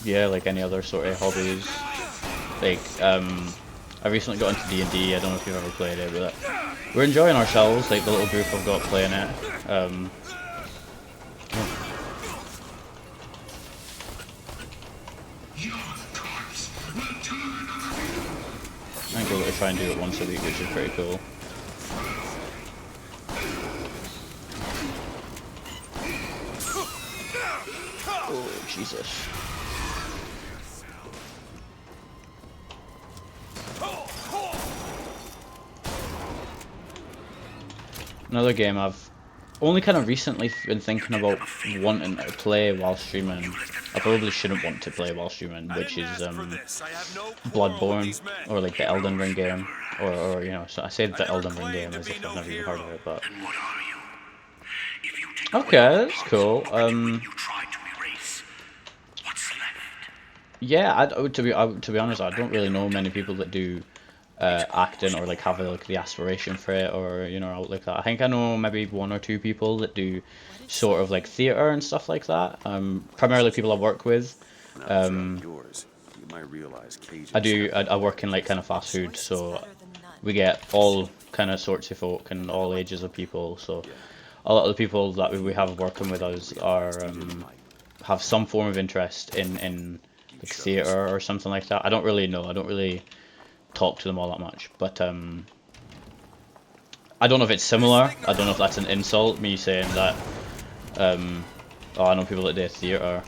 Yeah, like any other sort of hobbies. Like, I recently got into D&D. I don't know if you've ever played it, but we're enjoying ourselves. Like the little group I've got playing it. I think we're going to try and do it once a week, which is pretty cool. Oh, Jesus. Another game I've only kind of recently been thinking about wanting to play while streaming. I probably shouldn't want to play while streaming, which is Bloodborne, or like the Elden Ring game, or you know, so I say the Elden Ring game as if I've never even heard of it, but okay, that's cool. Yeah, to be honest, I don't really know many people that do acting or like have like the aspiration for it, or you know, like that. I think I know maybe 1 or 2 people that do sort of like theater and stuff like that. Primarily people I work with. I work in like kind of fast food, so we get all kind of sorts of folk and all ages of people. So a lot of the people that we have working with us are have some form of interest in like theatre or something like that. I don't really know. I don't really talk to them all that much, but I don't know if it's similar. I don't know if that's an insult, me saying that. Oh, I know people that do theatre,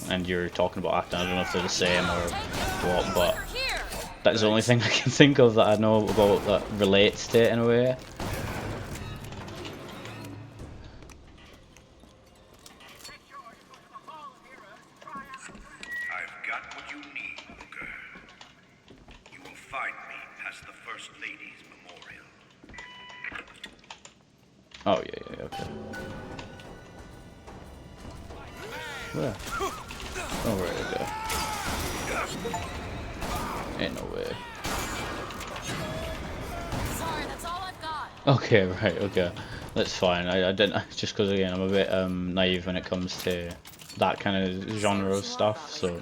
and you're talking about acting. I don't know if they're the same or what, but that's the only thing I can think of that I know about that relates to it in a way. I've got what you need, Booker. You will find me past the First Lady's memorial. Oh yeah, okay. Where? Oh right, okay. Ain't no way. Sorry, that's all I've got. Okay, right, okay. That's fine. I didn't, just because again I'm a bit naive when it comes to that kind of genre of stuff. So,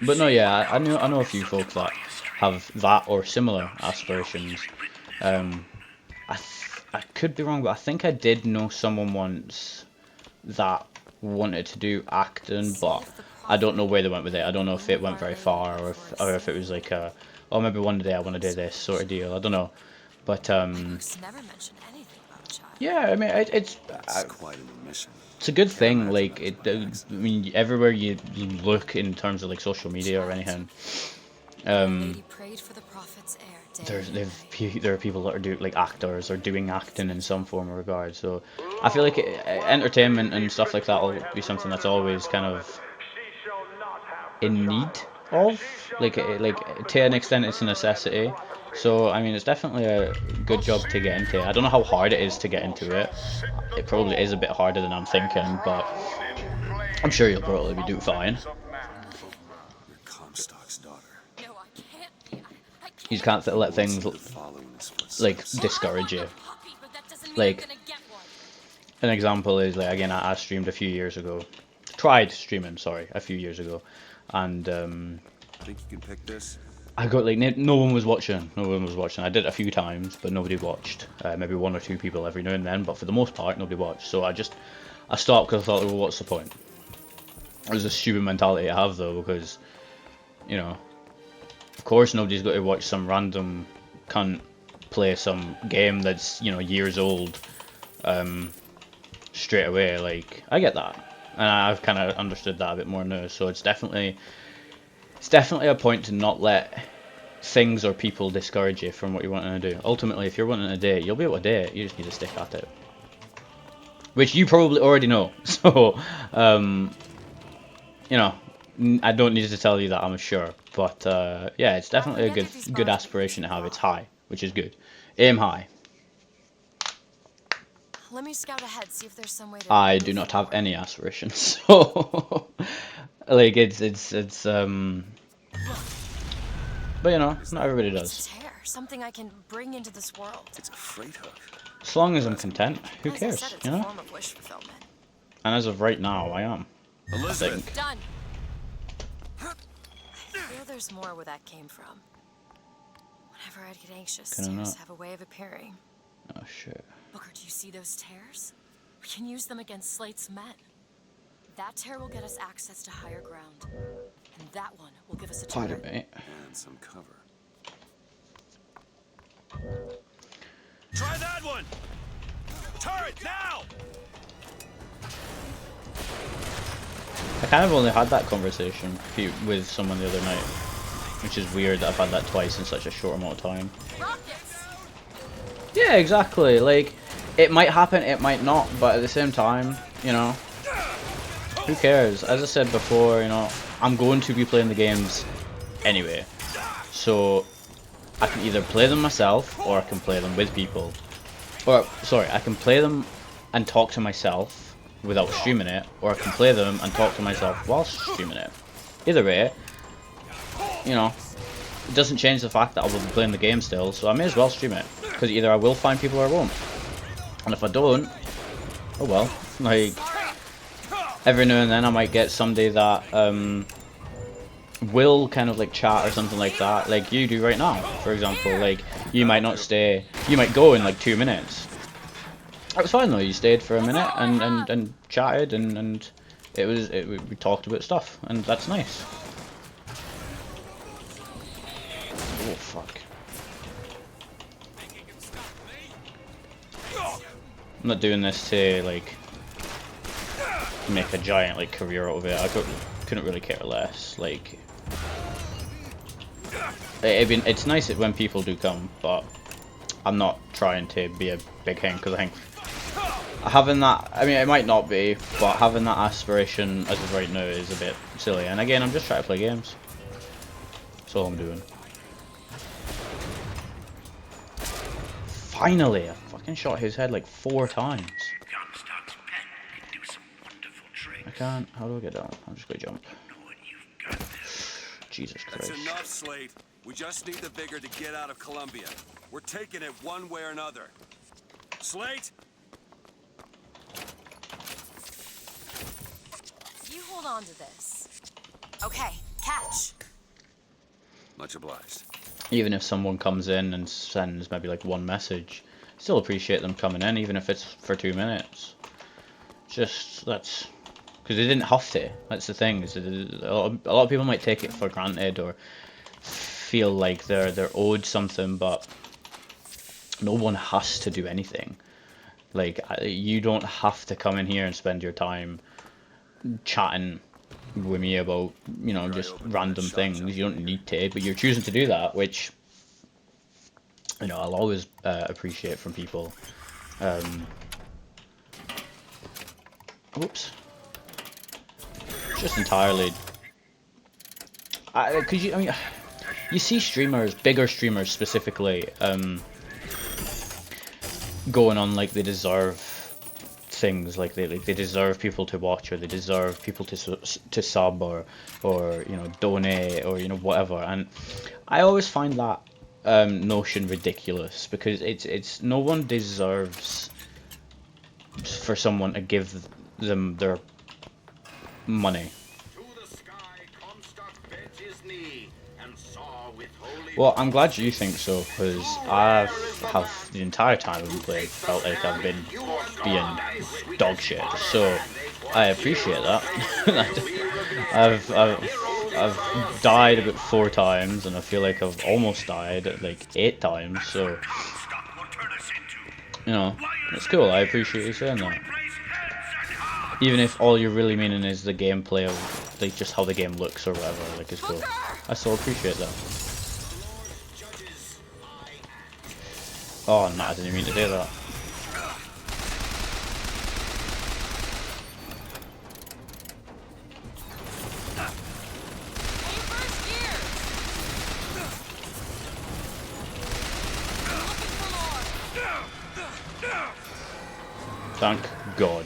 but no, yeah, I know a few folk that have that or similar aspirations. I could be wrong, but I think I did know someone once that wanted to do acting, but I don't know where they went with it. I don't know if it went very far, or if it was like a, oh, maybe one day I want to do this sort of deal. I don't know, but Never mentioned anything about a child. yeah, I mean it's quite an admission. it's a good thing. Like it, I mean, everywhere you look in terms of like social media or anything, Lady prayed for the prophet's heir day and night. there are people that are like actors or doing acting in some form or regard. So I feel like entertainment and stuff like that will be something that's always kind of in need of, like to an extent it's a necessity. So I mean, it's definitely a good job to get into. I don't know how hard it is to get into it. It probably is a bit harder than I'm thinking, but I'm sure you'll probably be doing fine. You're Comstock's daughter. No, I can't be. I can't. You just can't let things Following his footsteps. like discourage you. Puppy, but that doesn't mean Like, I'm gonna get one. an example is like, again, I streamed a few years ago. Tried streaming, sorry, a few years ago, and Think you can pick this? I got like no one was watching. No one was watching. I did it a few times, but nobody watched. Maybe one or two people every now and then, but for the most part, nobody watched. So I stopped because I thought, well, what's the point? It was a stupid mentality to have though, because you know, of course, nobody's got to watch some random cunt play some game that's, you know, years old straight away. Like, I get that, and I've kind of understood that a bit more now. So it's definitely a point to not let things or people discourage you from what you're wanting to do. Ultimately, if you're wanting to do it, you'll be able to do it. You just need to stick at it, which you probably already know. So you know, I don't need to tell you that, I'm sure. But yeah, it's definitely a good aspiration to have. It's high, which is good. Aim high. Let me scout ahead, see if there's some way to. I do not have any aspirations, so like it's but you know, not everybody does. Tear, something I can bring into this world. It's a freight hook. As long as I'm content, who As I cares, said, it's you a know? form of wish fulfillment. And as of right now, I am. I Elizabeth. think. Done. I feel there's more where that came from. Whenever I'd get anxious, Can I tears not? have a way of appearing. Oh shit. Booker, do you see those tears? We can use them against Slate's men. That tear will get us access to higher ground. And that one will give us a Pardon turret. me. And some cover. Try that one! Turret, now! I kind of only had that conversation with someone the other night, which is weird that I've had that twice in such a short amount of time. Rockets! Yeah, exactly. Like, it might happen, it might not, but at the same time, you know, who cares? As I said before, you know, I'm going to be playing the games anyway, so I can either play them myself or I can play them with people. Or, sorry, I can play them and talk to myself without streaming it, or I can play them and talk to myself whilst streaming it. Either way, you know, it doesn't change the fact that I will be playing the game still, so I may as well stream it, because either I will find people or I won't. And if I don't, oh well. Like, every now and then I might get somebody that will kind of like chat or something like that, like you do right now, for example. Like you might not stay, you might go in like 2 minutes. That was fine though. You stayed for a minute and chatted and we talked about stuff, and that's nice. Oh fuck. I'm not doing this to like make a giant like career out of it. I couldn't really care less. Like it's nice when people do come, but I'm not trying to be a big thing, because I think having that, I mean it might not be, but having that aspiration as of right now is a bit silly. And again, I'm just trying to play games. That's all I'm doing. Finally, I fucking shot his head like 4 times. Comstock's pen can do some wonderful tricks. I can't. How do I get down? I'm just gonna jump. Jesus Christ. That's enough, Slate. We just need the vigor to get out of Columbia. We're taking it one way or another. Slate? You hold on to this. Okay, catch. Much obliged. Even if someone comes in and sends maybe like 1 message, still appreciate them coming in, even if it's for 2 minutes. Just that's because they didn't have to. That's the thing. Is a lot of people might take it for granted or feel like they're owed something, but no one has to do anything. Like you don't have to come in here and spend your time chatting with me about, you know, just random things. You don't need to, but you're choosing to do that, which, you know, I'll always appreciate from people. Oops. Just entirely. Cause I mean, you see streamers, bigger streamers specifically, going on like they deserve things, like they deserve people to watch, or they deserve people to sub, or you know, donate, or you know, whatever. And I always find that notion ridiculous, because it's no one deserves for someone to give them their money. Well, I'm glad you think so, because I have the entire time I've played felt like I've been being dog shit. So I appreciate that. I've died about 4 times, and I feel like I've almost died like 8 times. So you know, it's cool. I appreciate you saying that. Even if all you're really meaning is the gameplay of like just how the game looks or whatever, like it's cool. I still appreciate that. Oh no, I didn't mean to do that. Thank God.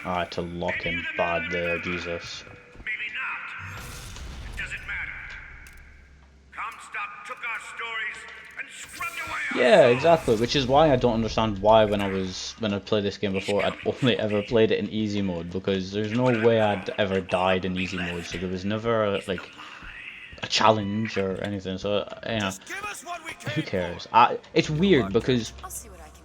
I had to lock him bad there, Jesus. Maybe not. It doesn't matter. Comstock took our stories and scrubbed away our Yeah, souls. exactly. Which is why I don't understand why when I played this game before, I'd only ever played it in easy mode, because there's no way I'd ever died in easy mode. So there was never like a challenge or anything. So you know, who cares? It's weird because I'll see what I can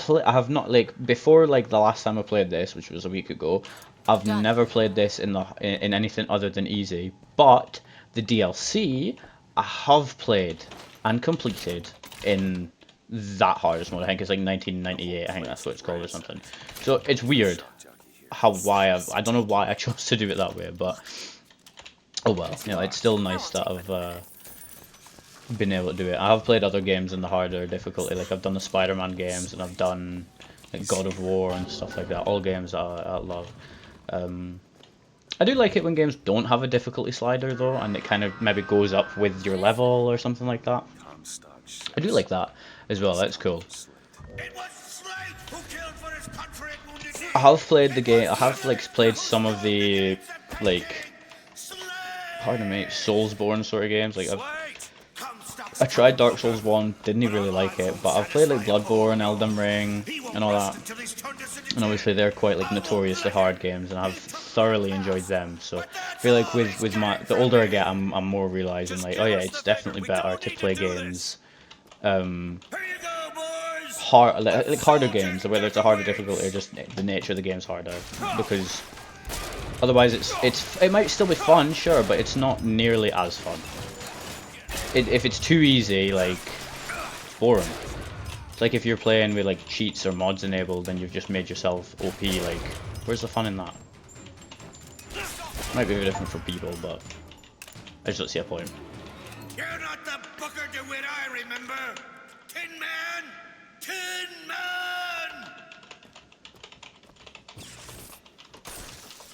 do. I have not, like, before, like the last time I played this, which was a week ago, I've Done. never played this in anything other than easy. But the DLC I have played and completed in that hardest mode. I think it's like 1998. I think that's what it's called or something. So it's weird I don't know why I chose to do it that way, but oh well. You know, it's still nice that I've been able to do it. I have played other games in the harder difficulty, like I've done the Spider-Man games, and I've done like God of War and stuff like that. All games that I love. I do like it when games don't have a difficulty slider though, and it kind of maybe goes up with your level or something like that. I do like that as well. That's cool. It was Slate who killed for his country and wounded him. I have played the game. I have like played some of the like, pardon me, Soulsborne sort of games. Like I tried Dark Souls 1, didn't really like it, but I've played like Bloodborne, Elden Ring, and all that. And obviously they're quite like notoriously hard games, and I've thoroughly enjoyed them. So I feel like with the older I get, I'm more realizing like, oh yeah, it's definitely better to play games hard, like harder games, whether it's a harder difficulty or just the nature of the game's harder, because otherwise it might still be fun, sure, but it's not nearly as fun. If it's too easy, like, boring. It's like if you're playing with like cheats or mods enabled, then you've just made yourself OP. Like, where's the fun in that? Might be different for people, but I just don't see a point. You're not the booker DeWitt I remember. Tin Man! Tin Man!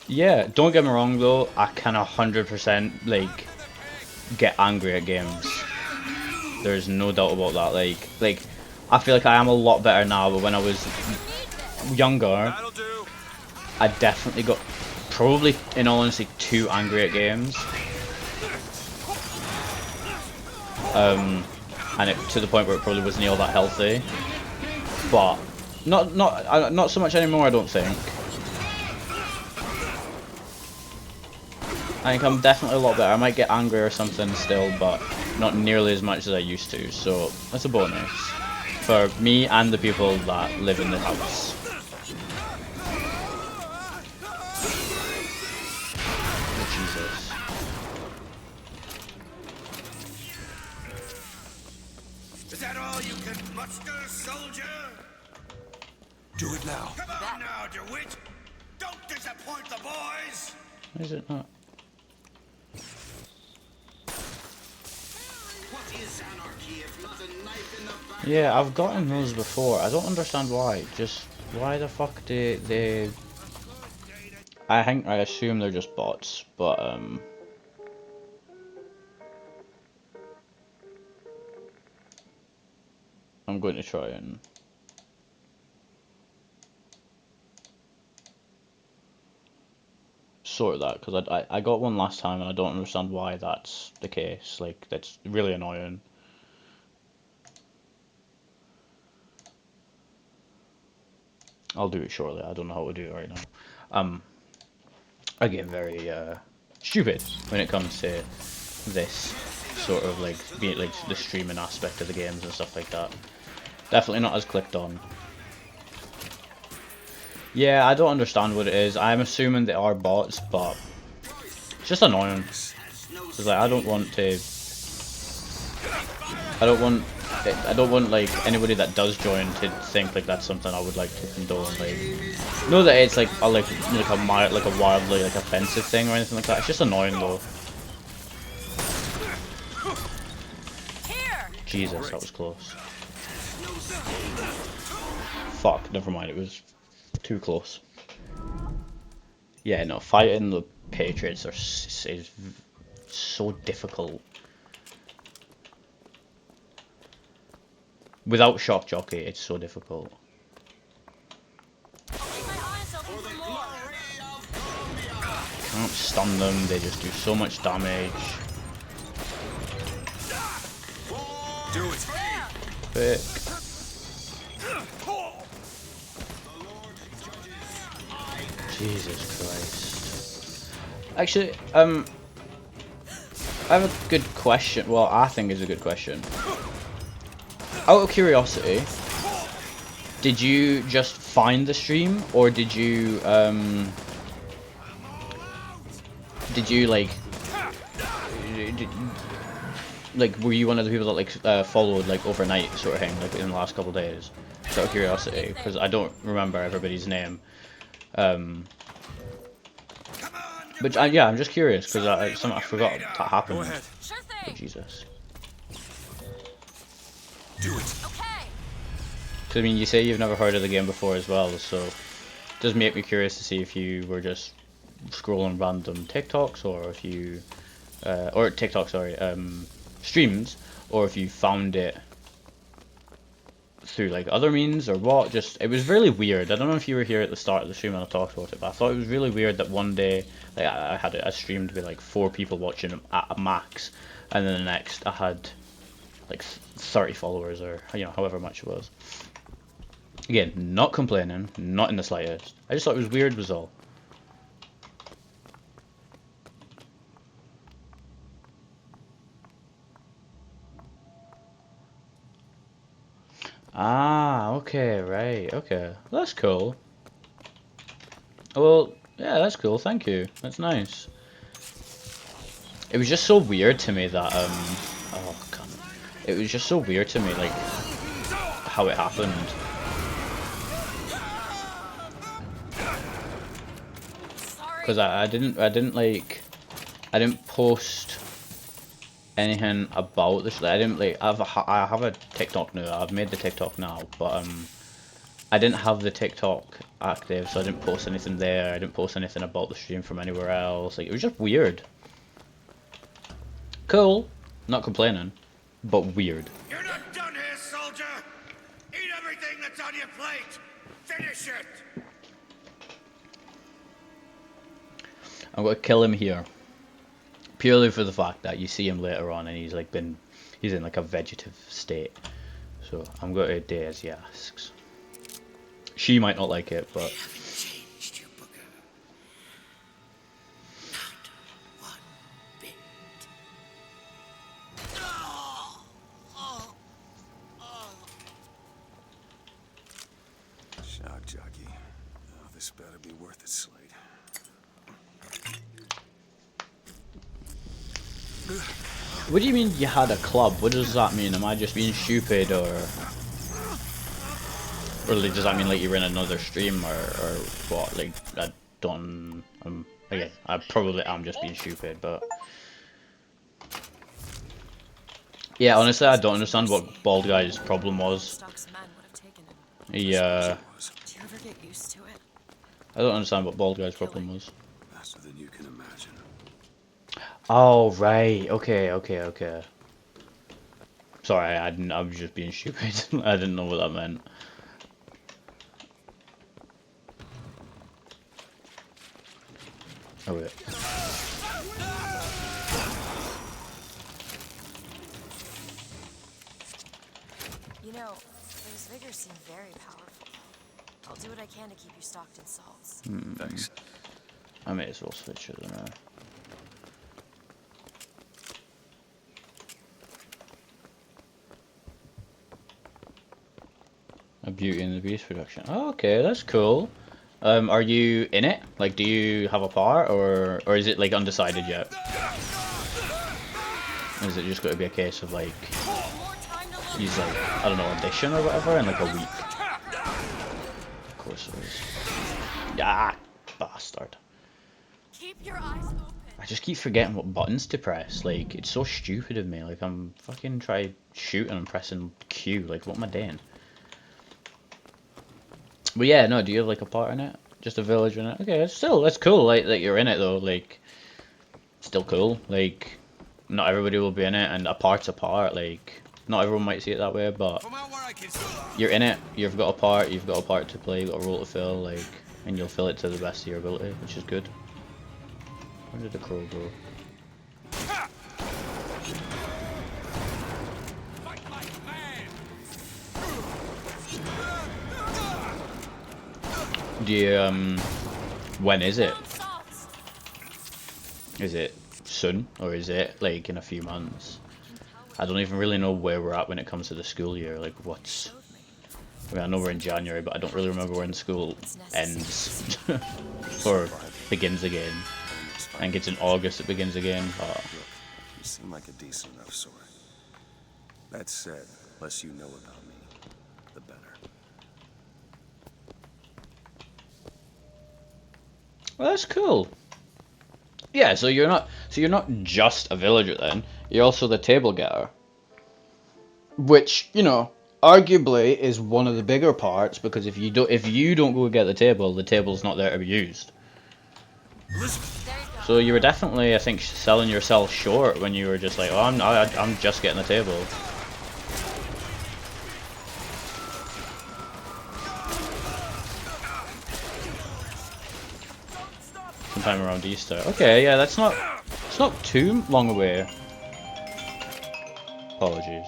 Yeah, don't get me wrong though, I can 100% like get angry at games. There's no doubt about that. Like I feel like I am a lot better now, but when I was younger, I definitely got probably, in all honesty, too angry at games. And it to the point where it probably wasn't all that healthy. But not so much anymore, I don't think. I think I'm definitely a lot better. I might get angry or something still, but not nearly as much as I used to. So that's a bonus for me and the people that live in the house. Oh, Jesus. Is that all you can muster, soldier? Do it now. Come on now, DeWitt! Don't disappoint the boys! Is it not? What is anarchy if not a knife in the back? Yeah, I've gotten those before. I don't understand why. Just why the fuck do they? I assume they're just bots, but I'm going to try and sort that, because I got one last time and I don't understand why that's the case. Like, that's really annoying. I'll do it shortly. I don't know how to do it right now. I get very stupid when it comes to this sort of like being like the streaming aspect of the games and stuff like that. Definitely not as clicked on. Yeah, I don't understand what it is. I'm assuming they are bots, but it's just annoying. It's like I don't want like anybody that does join to think like that's something I would like to condone. Like, know that it's like a wildly like offensive thing or anything like that. It's just annoying though. Jesus, that was close. Fuck, never mind. It was too close. Yeah, no, fighting the Patriots is so difficult. Without Shock Jockey, it's so difficult. I don't stun them, they just do so much damage. Do it. Quick. Jesus Christ. Actually, I have a good question. Well, I think it's a good question. Out of curiosity, did you just find the stream, or did you like were you one of the people that like followed like overnight sort of thing, like in the last couple of days? Just out of curiosity, because I don't remember everybody's name. But yeah, I'm just curious because I forgot that happened. Go ahead. Sure Oh, thing. Jesus. Do it. Okay. Because I mean, you say you've never heard of the game before as well, so it does make me curious to see if you were just scrolling random TikToks, or if you, or TikTok, sorry, streams, or if you found it through like other means or what. Just, it was really weird. I don't know if you were here at the start of the stream and I talked about it, but I thought it was really weird that one day, like I streamed with like 4 people watching at a max, and then the next I had like 30 followers or however much it was. Again, not complaining, not in the slightest. I just thought it was weird was all. Ah, okay, right, okay. Well, that's cool. Well, yeah, that's cool, thank you. That's nice. It was just so weird to me that, oh, God. It was just so weird to me, like, how it happened. Because I didn't post anything about this. I didn't like. I have a TikTok now. I've made the TikTok now, but I didn't have the TikTok active, so I didn't post anything there. I didn't post anything about the stream from anywhere else. Like, it was just weird. Cool, not complaining, but weird. You're not done here, soldier! Eat everything that's on your plate! Finish it! I'm gonna kill him here, purely for the fact that you see him later on, and he's in like a vegetative state. So I'm going to do as he asks. She might not like it, but. Changed you, booger. Not one bit. Shock jockey. Oh, this better be worth it, Slade. What do you mean you had a club? What does that mean? Am I just being stupid, or does that mean like you're in another stream, or what? Like, I don't. Again, I probably am just being stupid, but yeah, honestly, I don't understand what Bald Guy's problem was. Yeah, Do you ever get used to it? I don't understand what Bald Guy's problem was. Faster than you can imagine. Oh right, okay. Sorry, I was just being stupid. I didn't know what that meant. Oh wait. You know, those vigors seem very powerful. I'll do what I can to keep you stocked in salts. Thanks. I may as well switch it now. A Beauty and the Beast production. Oh, okay, that's cool. Are you in it? Like, do you have a part, or is it like undecided yet? Is it just going to be a case of like, he's like, I don't know, audition or whatever in like a week? Of course it is. Ah, bastard. Keep your eyes open. I just keep forgetting what buttons to press. Like, it's so stupid of me. Like, I'm fucking trying to shoot and I'm pressing Q. Like, what am I doing? But yeah, no, do you have like a part in it? Just a village in it? Okay, that's cool, like that you're in it though, like, still cool. Like, not everybody will be in it, and a part's a part, like, not everyone might see it that way, but you're in it, you've got a part to play, you've got a role to fill, like, and you'll fill it to the best of your ability, which is good. Where did the crow go? Do you, when is it? Is it soon, or is it like in a few months? I don't even really know where we're at when it comes to the school year, like what's... I mean, I know we're in January, but I don't really remember when school ends. Or begins again. I think it's in August it begins again. You seem like a decent enough sort. That said, less you know about me, the better. Well, that's cool. Yeah, so you're not just a villager then. You're also the table getter. Which, you know, arguably is one of the bigger parts, because if you don't go get the table's not there to be used. So you were definitely, I think, selling yourself short when you were just like, oh, I'm just getting the table. Sometime around Easter. Okay, yeah, it's not too long away. Apologies.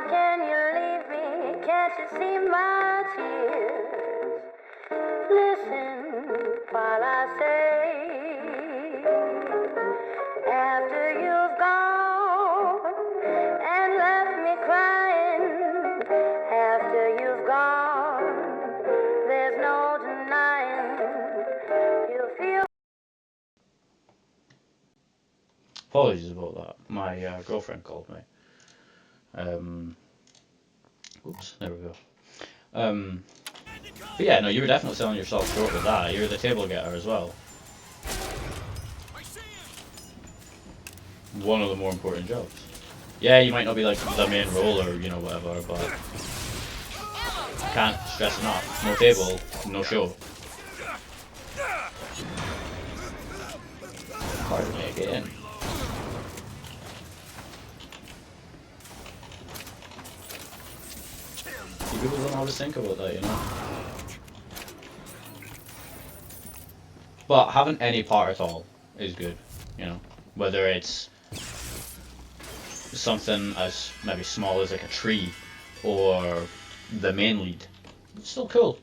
How can you leave me? Can't you see my tears? Listen while I say, after you've gone and left me crying, after you've gone, there's no denying you feel. Apologies about that. My girlfriend called me. Oops, there we go. But yeah, no, you were definitely selling yourself short with that. You're the table getter as well. One of the more important jobs. Yeah, you might not be like the main role or, you know, whatever, but can't stress enough. No table, no show. Hard to make it in. People don't always think about that, you know. But having any part at all is good, you know. Whether it's something as maybe small as like a tree or the main lead, it's still cool.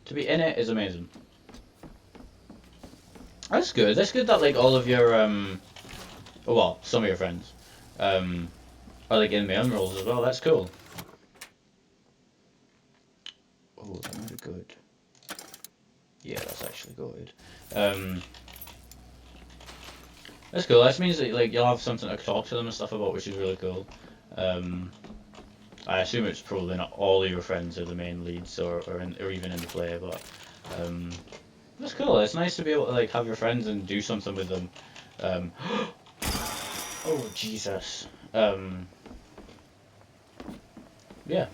To be in it is amazing. That's good. That's good that like all of your well, some of your friends are like in main roles as well. That's cool. Oh, that might be good. Yeah, that's actually good. That's cool. That means that like you'll have something to talk to them and stuff about, which is really cool. I assume it's probably not all of your friends are the main leads or even in the play, but that's cool. It's nice to be able to like have your friends and do something with them. Oh Jesus. Yeah.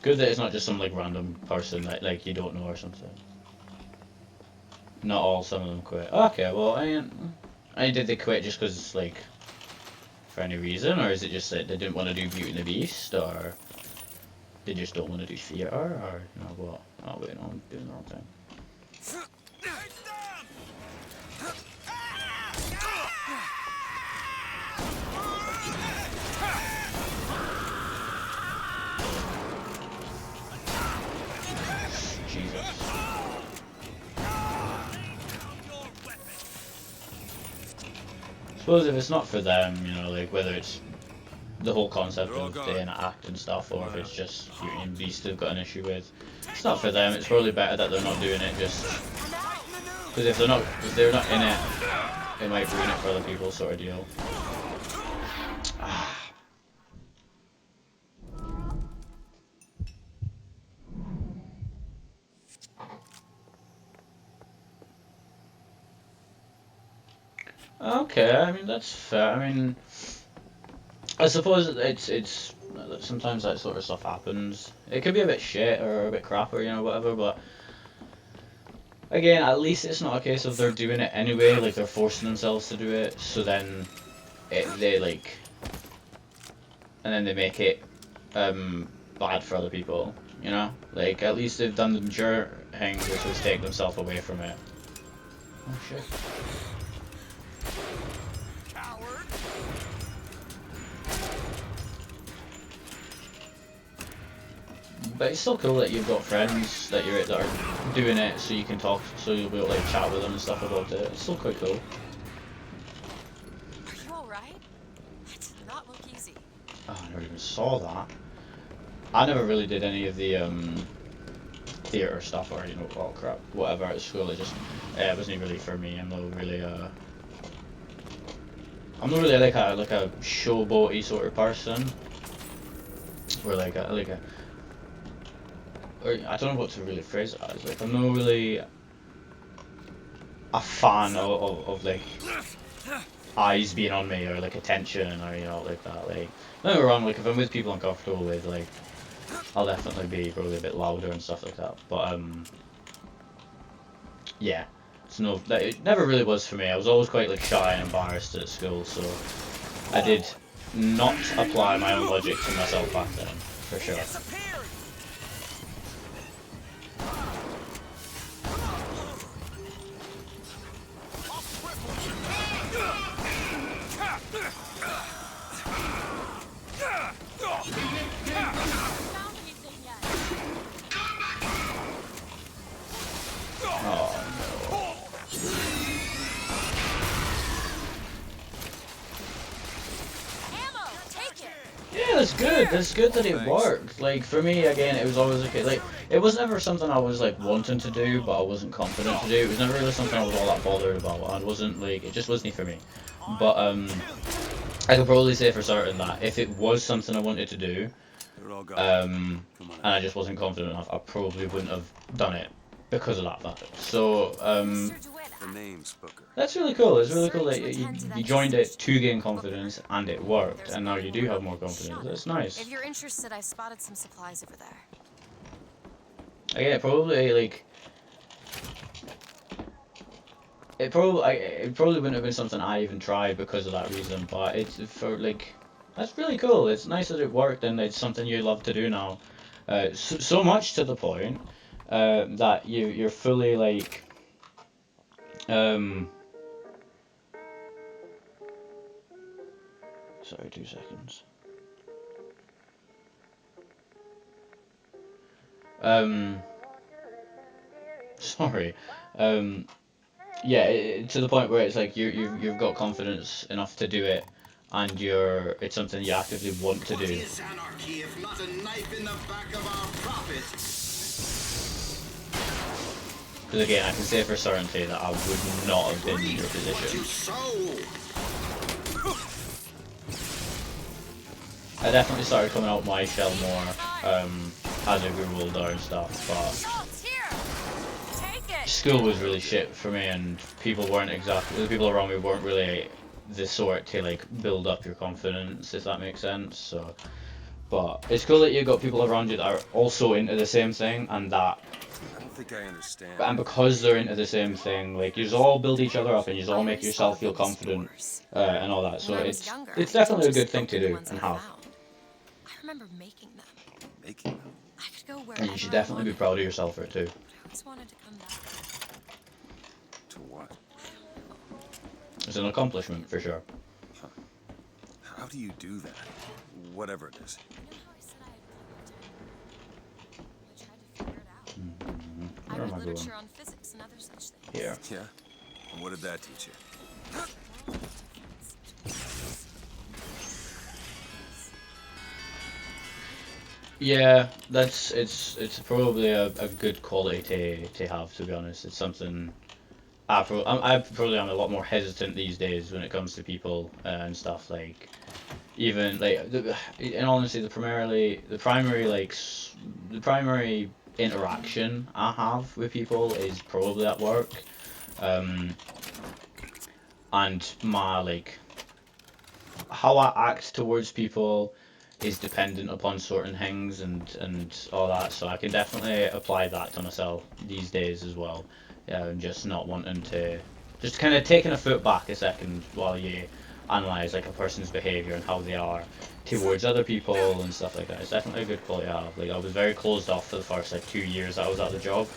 Good that it's not just some like random person that like you don't know or something. Not all, some of them quit. Okay, well, did they quit just because like for any reason, or is it just that they didn't want to do Beauty and the Beast, or they just don't want to do theatre, or you know what? Oh wait, no, I'm doing the wrong thing. I suppose if it's not for them, you know, like whether it's the whole concept of day and act and stuff, or if it's just Beauty and Beast they've got an issue with, it's not for them. It's probably better that they're not doing it, just because if they're not in it, it might ruin it for other people, sort of deal. Okay, I mean that's fair. I mean, I suppose it's sometimes that sort of stuff happens. It could be a bit shit or a bit crap or you know whatever, but again, at least it's not a case of they're doing it anyway, like they're forcing themselves to do it. So then they like, and then they make it bad for other people. You know, like at least they've done the mature thing, which was take themselves away from it. Oh shit. But it's still cool that you've got friends that are doing it, so you can talk, so you'll be able to like chat with them and stuff about it. It's still quite cool. Are you alright? That did not look easy. Oh, I never even saw that. I never really did any of the theatre stuff or you know, oh crap, whatever at school. It just it wasn't really for me. I'm not really like a showboaty sort of person. Or like a or I don't know what to really phrase it as. Like I'm not really a fan of like eyes being on me or like attention or you know like that. Like don't get me wrong. Like if I'm with people I'm comfortable with, like I'll definitely be probably a bit louder and stuff like that. But yeah, it's it never really was for me. I was always quite like shy and embarrassed at school, so I did not apply my own logic to myself back then, for sure. Yeah, that's good. That's good that it worked. Like, for me, again, it was always okay. Like, it was never something I was, like, wanting to do, but I wasn't confident to do. It was never really something I was all that bothered about. I wasn't, like, it just wasn't for me. But, I could probably say for certain that if it was something I wanted to do, and I just wasn't confident enough, I probably wouldn't have done it because of that fact. So, The name's Booker. that's really cool. It's really cool that you joined it to gain confidence, and it worked, and now you do have more confidence. That's nice. If you're interested, I spotted some supplies over there. Again, probably like it probably wouldn't have been something I even tried because of that reason. But it's for like that's really cool. It's nice that it worked, and it's something you love to do now. So much to the point that you're fully like sorry, 2 seconds. Sorry. Yeah, to the point where it's like you've got confidence enough to do it, and it's something you actively want to do. What is anarchy if not a knife in the back of our prophet? Because again, I can say for certainty that I would not have been in your position. I definitely started coming out my shell more as I grew older and stuff, but school was really shit for me, and people weren't exactly, the people around me weren't really the sort to like build up your confidence, if that makes sense. So, but it's cool that you got people around you that are also into the same thing, and that. I don't think I understand. And because they're into the same thing, like you all build each other up, and you all make yourself feel confident and all that. So it's definitely a good thing to do and have. I remember making them. Making them? I could go where. And you should definitely be proud of yourself for it too. I always wanted to come back. To what? It's an accomplishment for sure. Huh. How do you do that? Whatever it is. You know how I said I had plenty of time? I tried to figure it out. I read literature on physics and other such things. Here. Yeah? And what did that teach you? Yeah, it's probably a good quality to have, to be honest. It's something I probably am a lot more hesitant these days when it comes to people and stuff, like even like in honesty the primary interaction I have with people is probably at work, and my like how I act towards people is dependent upon certain things and all that, so I can definitely apply that to myself these days as well. Just not wanting to, just kind of taking a foot back a second while you analyze like a person's behavior and how they are towards other people and stuff like that. It's definitely a good quality to have. Like I was very closed off for the first like 2 years I was at the job,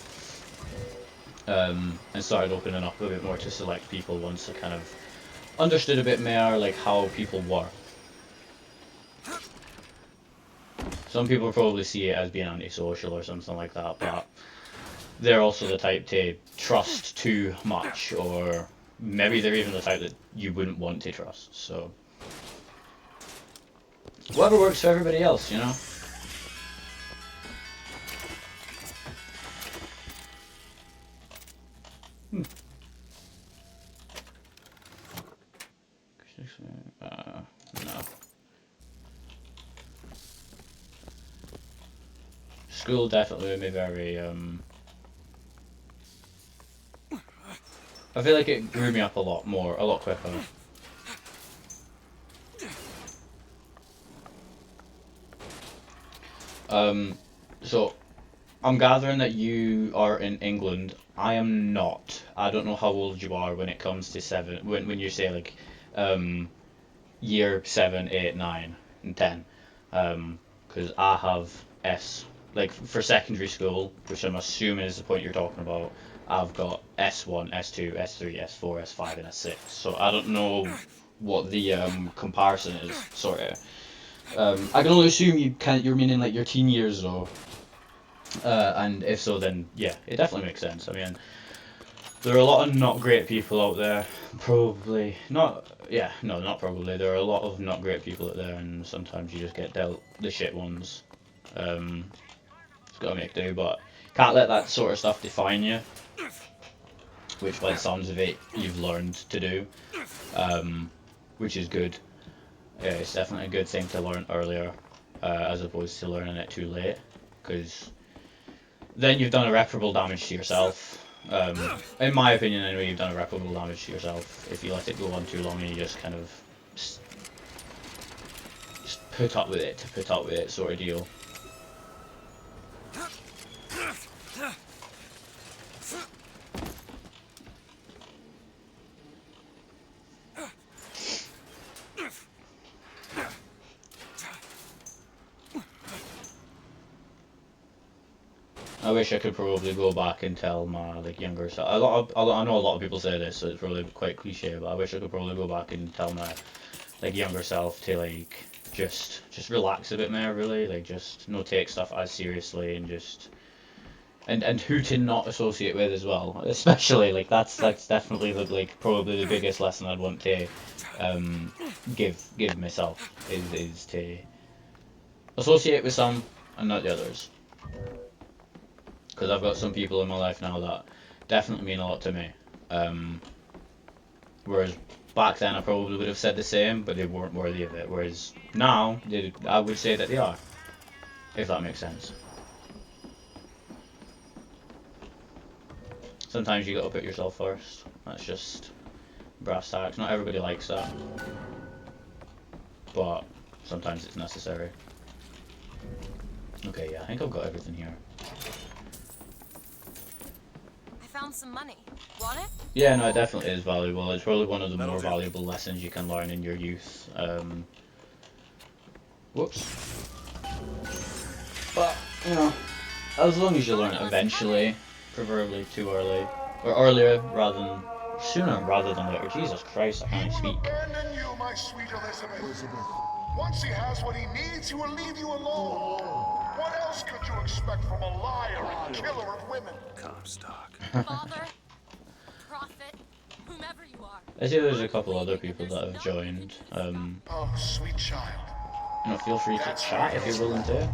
and started opening up a bit more to select people once I kind of understood a bit more like how people were. Some people probably see it as being antisocial or something like that, but they're also the type to trust too much, or maybe they're even the type that you wouldn't want to trust. So whatever works for everybody else, you know? No. School definitely made me very, I feel like it grew me up a lot quicker. So I'm gathering that you are in England. I am not. I don't know how old you are when it comes to when you say like, year 7, 8, 9, and 10. Because I have like for secondary school, which I'm assuming is the point you're talking about, I've got S1, S2, S3, S4, S5, and S6. So I don't know what the comparison is, sort of. I can only assume you're meaning like your teen years though. And if so, then yeah, it definitely makes sense. I mean, There are a lot of not great people out there. Probably not. Yeah, no, not probably. There are a lot of not great people out there, and sometimes you just get dealt the shit ones. It's gotta make do, but can't let that sort of stuff define you. Which, by the sounds of it, you've learned to do, which is good. Yeah, it's definitely a good thing to learn earlier, as opposed to learning it too late, because then you've done irreparable damage to yourself. In my opinion, anyway, you've done irreparable damage to yourself if you let it go on too long and you just kind of just put up with it to put up with it sort of deal. I wish I could probably go back and tell my younger self. I know a lot of people say this, so it's probably quite cliche, but I wish I could probably go back and tell my younger self to just relax a bit more, really, just not take stuff as seriously, and just and who to not associate with as well, especially that's definitely probably the biggest lesson I'd want to give myself is to associate with some and not the others. Because I've got some people in my life now that definitely mean a lot to me. Whereas back then I probably would have said the same, but they weren't worthy of it. Whereas now, I would say that they are. If that makes sense. Sometimes you gotta put yourself first. That's just brass tacks. Not everybody likes that. But sometimes it's necessary. Okay, yeah, I think I've got everything here. Found some money. Want it? Yeah, no, it definitely is valuable. It's probably one of the more valuable lessons you can learn in your youth. Whoops. But, you know, as long as you learn it eventually, preferably too early, or earlier sooner rather than later. Jesus Christ, I can't speak. Abandon you, my sweet Elizabeth. Once he has what he needs, he will leave you alone. What else could you expect from a liar and killer of women? Comstock. Father, prophet, whomever you are. I see there's a couple other people that have joined. Oh, sweet child. You know, feel free to chat if you're willing to.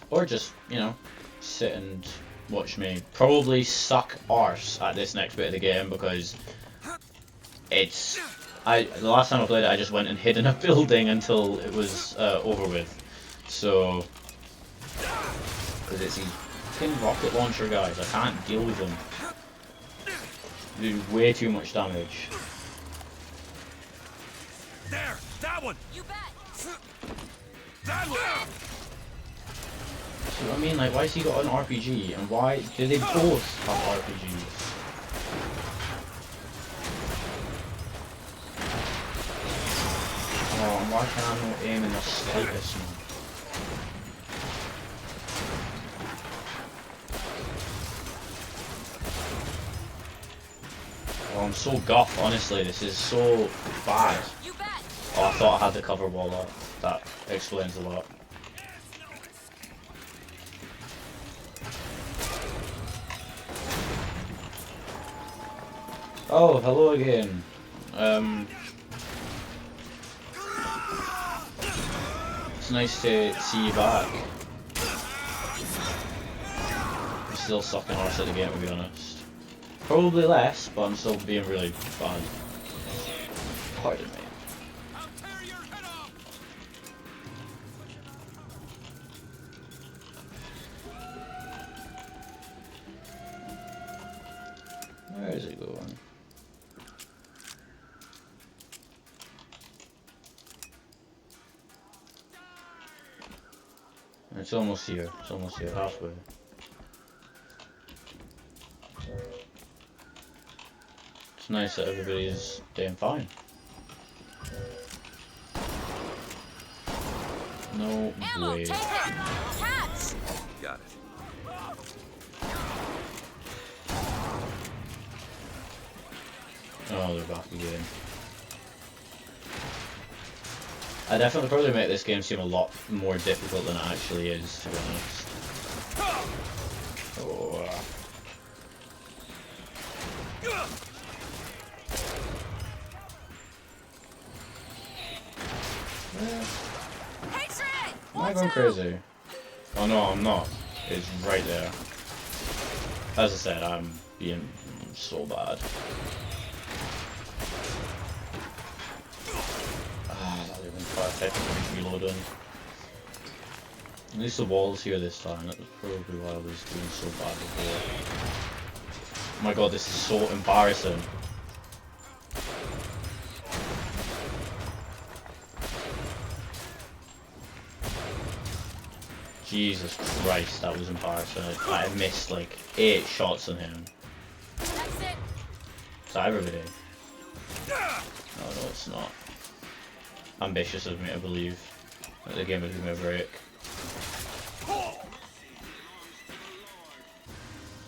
Or just, you know, sit and watch me probably suck arse at this next bit of the game, because it's... the last time I played it, I just went and hid in a building until it was over with. So, because it's these fucking rocket launcher guys, I can't deal with them. They do way too much damage. There, that one. You bet. That one. So I mean, why has he got an RPG, and why do they both have RPGs? Oh, and why can I not aim in the slightest, man? Oh, I'm so guff, honestly, this is so bad. You bet. Oh, I thought I had the cover wall up. That explains a lot. Oh, hello again. It's nice to see you back. I'm still sucking arse at the game, to be honest. Probably less, but I'm still being really bad. Pardon me. I'll tear your head off. Where is it going? It's almost here. It's almost here. Halfway. It's nice that everybody's doing fine. No Ammo, way. take it. Catch. Got it. Oh, they're back again. I definitely probably make this game seem a lot more difficult than it actually is, to be honest. Oh. Hatred! Am I going crazy? Oh no, I'm not. It's right there. As I said, I'm being so bad. Ah, that would have been perfect for reloading. At least the wall's here this time. That was probably why I was doing so bad before. Oh my god, this is so embarrassing. Jesus Christ, that was embarrassing. I missed like 8 shots on him. That's it. Is that everybody? Oh no, it's not. Ambitious of me to believe that the game would give me a break.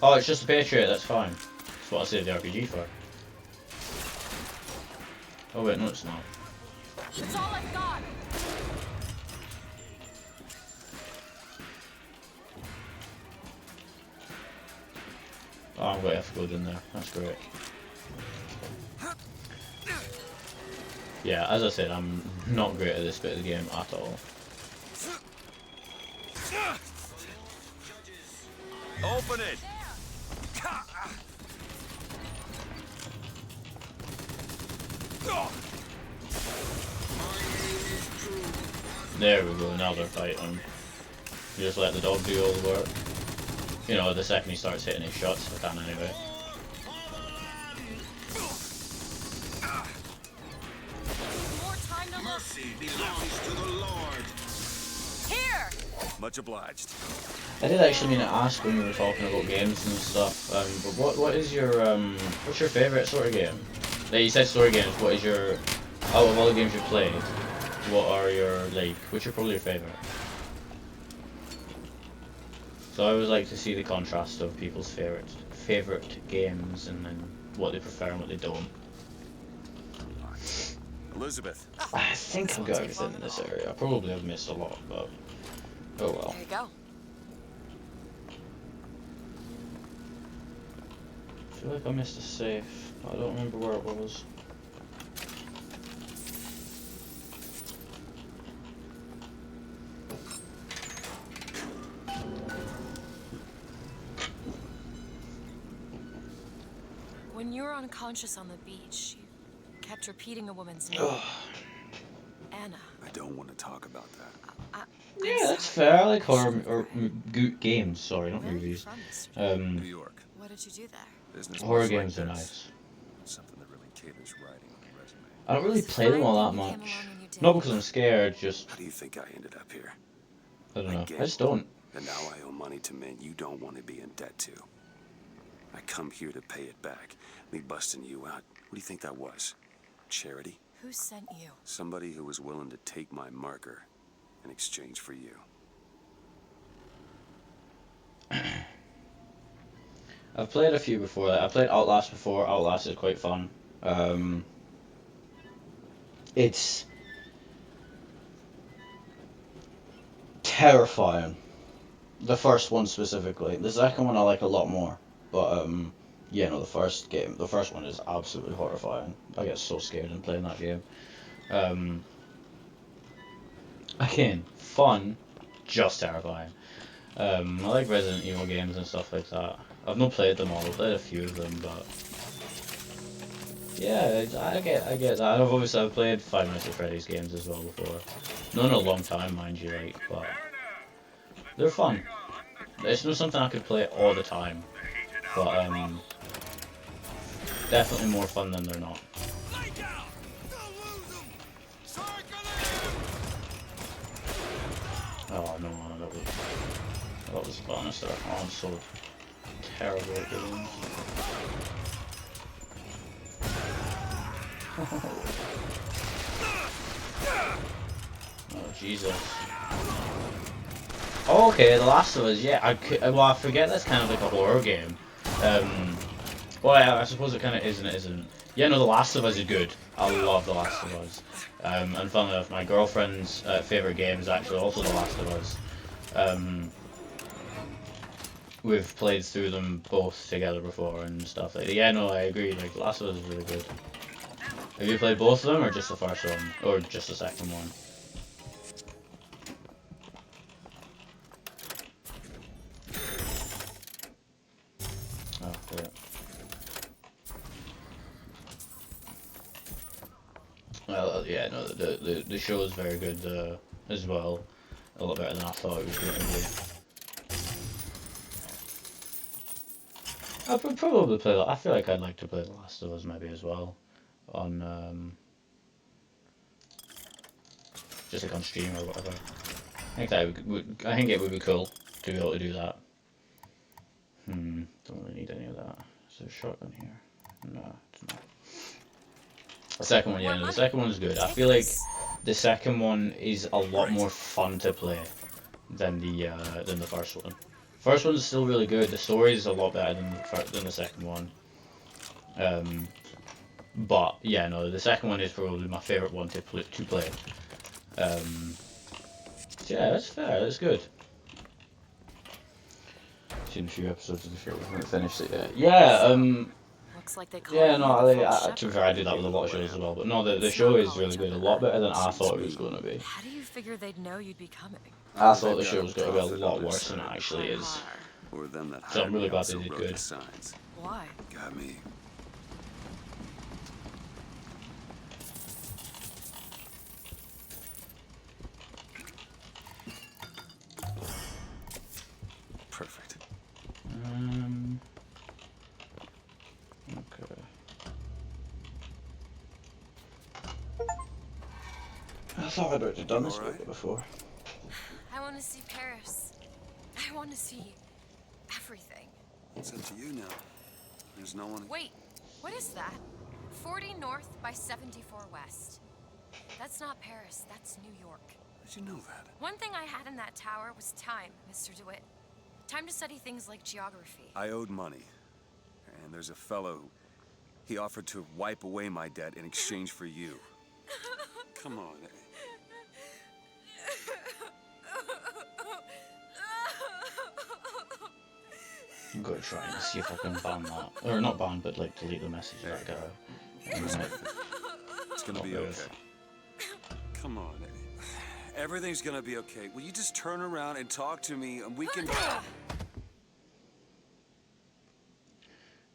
Oh, it's just a Patriot, that's fine. That's what I saved the RPG for. Oh wait, no it's not. It's all I've got. Oh, I'm going to have to go in there. That's great. Yeah, as I said, I'm not great at this bit of the game at all. Open it! There we go, now they're fighting. You just let the dog do all the work. You know, the second he starts hitting his shots, I can anyway. More time to look. Mercy belongs to the Lord. Here. Much obliged. I did actually mean to ask when we were talking about games and stuff, but what is your what's your favourite sort of game? Like you said story games, what is your, out of all the games you've played, what are your, like, which are probably your favourite? So I always like to see the contrast of people's favourite games and then what they prefer and what they don't. Elizabeth. I think I've got everything in this area. I probably have missed a lot, but oh well. There you go. I feel like I missed a safe, but I don't remember where it was. When you were unconscious on the beach, you kept repeating a woman's name. Anna. I don't want to talk about that. Yeah, that's fair. I like horror or games. Sorry, not Where are you movies. from, Mr. New York. What did you do there? Business Horror books like games are this. nice. Something that really caters writing on the resume. I don't really It's play them all that fine you came much. along when you did. Not because I'm scared, just How do you think I ended up here? I don't know. Again. I just don't. And now I owe money to men you don't want to be in debt to. I come here to pay it back. Me busting you out. What do you think that was? Charity? Who sent you? Somebody who was willing to take my marker in exchange for you. I've played a few before that. I played Outlast before. Outlast is quite fun. It's terrifying. The first one specifically. The second one I like a lot more. But yeah, no, the first one is absolutely horrifying. I get so scared in playing that game. Again, fun, just terrifying. I like Resident Evil games and stuff like that. I've not played them all. I've played a few of them, but yeah, I get that. I've played Five Nights at Freddy's games as well before. Not in a long time, mind you, like, but they're fun. It's not something I could play all the time, but definitely more fun than they're not. Oh no, that was Bannister. Oh, I'm so terrible at games. Oh Jesus. Oh, okay, The Last of Us. Yeah, I forget that's kind of like a horror game. Well, yeah, I suppose it kind of is and it isn't. Yeah, no, The Last of Us is good. I love The Last of Us. And funnily enough, my girlfriend's favourite game is actually also The Last of Us. We've played through them both together before and stuff like that. Yeah, no, I agree, like, The Last of Us is really good. Have you played both of them, or just the first one? Or just the second one? the show is very good as well. A lot better than I thought it was going to be. I would probably play that. I feel like I'd like to play The Last of Us maybe as well, on just like on stream or whatever. I think it would be cool to be able to do that. Don't really need any of that. Is there a shotgun here? No, it's not. The second one, yeah, no, the second one's good. I feel like the second one is a lot more fun to play than the first one. First one's still really good. The story is a lot better than the second one. But yeah, no, the second one is probably my favorite one to play. So yeah, that's fair. That's good. Seen a few episodes of the show. We haven't finished it yet. Yeah. Looks like they call Yeah, you no, the to full be shepherd. fair, I do that with a lot of shows as well. But no, the show is really good. A lot better than I thought it was going to be. How do you figure they'd know you'd be coming? I thought the show was going to be a lot worse than it actually is. Or them that So I'm hired really me glad also they did wrote good. the signs. Why? Got me. Perfect. Okay. I thought I'd already done this bit before. I want to see Paris. I want to see everything. It's up to you now. There's no one. Wait, what is that? 40 north by 74 west. That's not Paris, that's New York. How'd you know that? One thing I had in that tower was time, Mr. DeWitt. Time to study things like geography. I owed money. And there's a fellow. He offered to wipe away my debt in exchange for you. Come on. I'm going to try and see if I can ban that. Or not ban, but like delete the message that guy. And then It's gonna be okay. Come on. Everything's gonna be okay. Will you just turn around and talk to me and we can...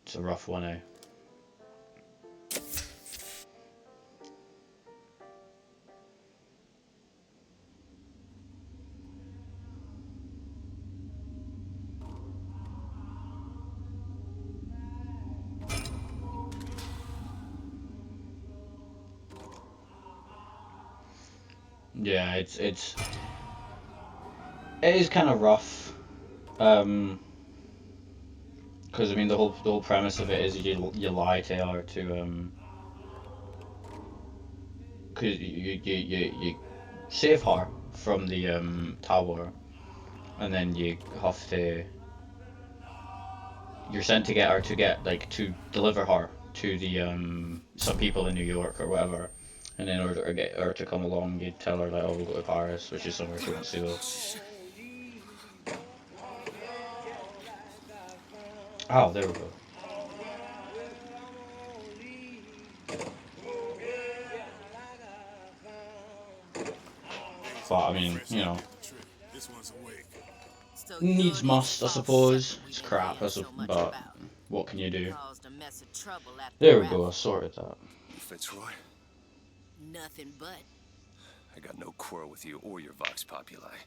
It's a rough one, eh? Yeah, it is kind of rough, because I mean the whole premise of it is you lie to her to because you save her from the tower, and then you have to you're sent to get her to deliver her to the some people in New York or whatever. And in order to get her to come along, you tell her like, oh, we'll go to Paris, which is somewhere she wants to go. Oh, there we go. But I mean, you know, needs must, I suppose. It's crap, but what can you do? There we go. I sorted that. Fitzroy? Nothing but. I got no quarrel with you or your Vox Populi.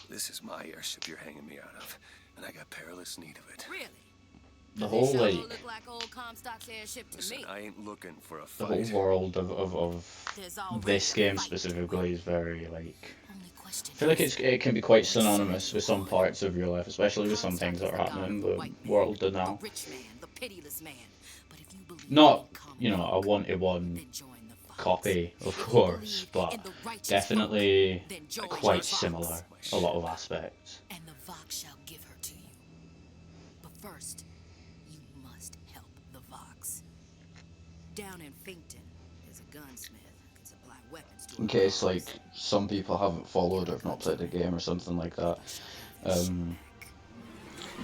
This is my airship you're hanging me out of, and I got perilous need of it. Really? The whole They like sure look like old Comstock's airship to Listen, me. I ain't looking for a the fight. whole world of There's already this a game fight. specifically is very like. Only question I feel like is, it can be quite synonymous with some parts of your life, especially with some things that are happening in the world now. the rich man, the pitiless man. But if you believe Not, in common you know, a one-to-one then join the Vox. copy, of course, but definitely quite similar, a lot of aspects. And the Vox shall give her to you. But first, you must help the Vox. Down in Finkton, there's a gunsmith who can supply weapons to In case, like, some people haven't followed or have not played the game or something like that,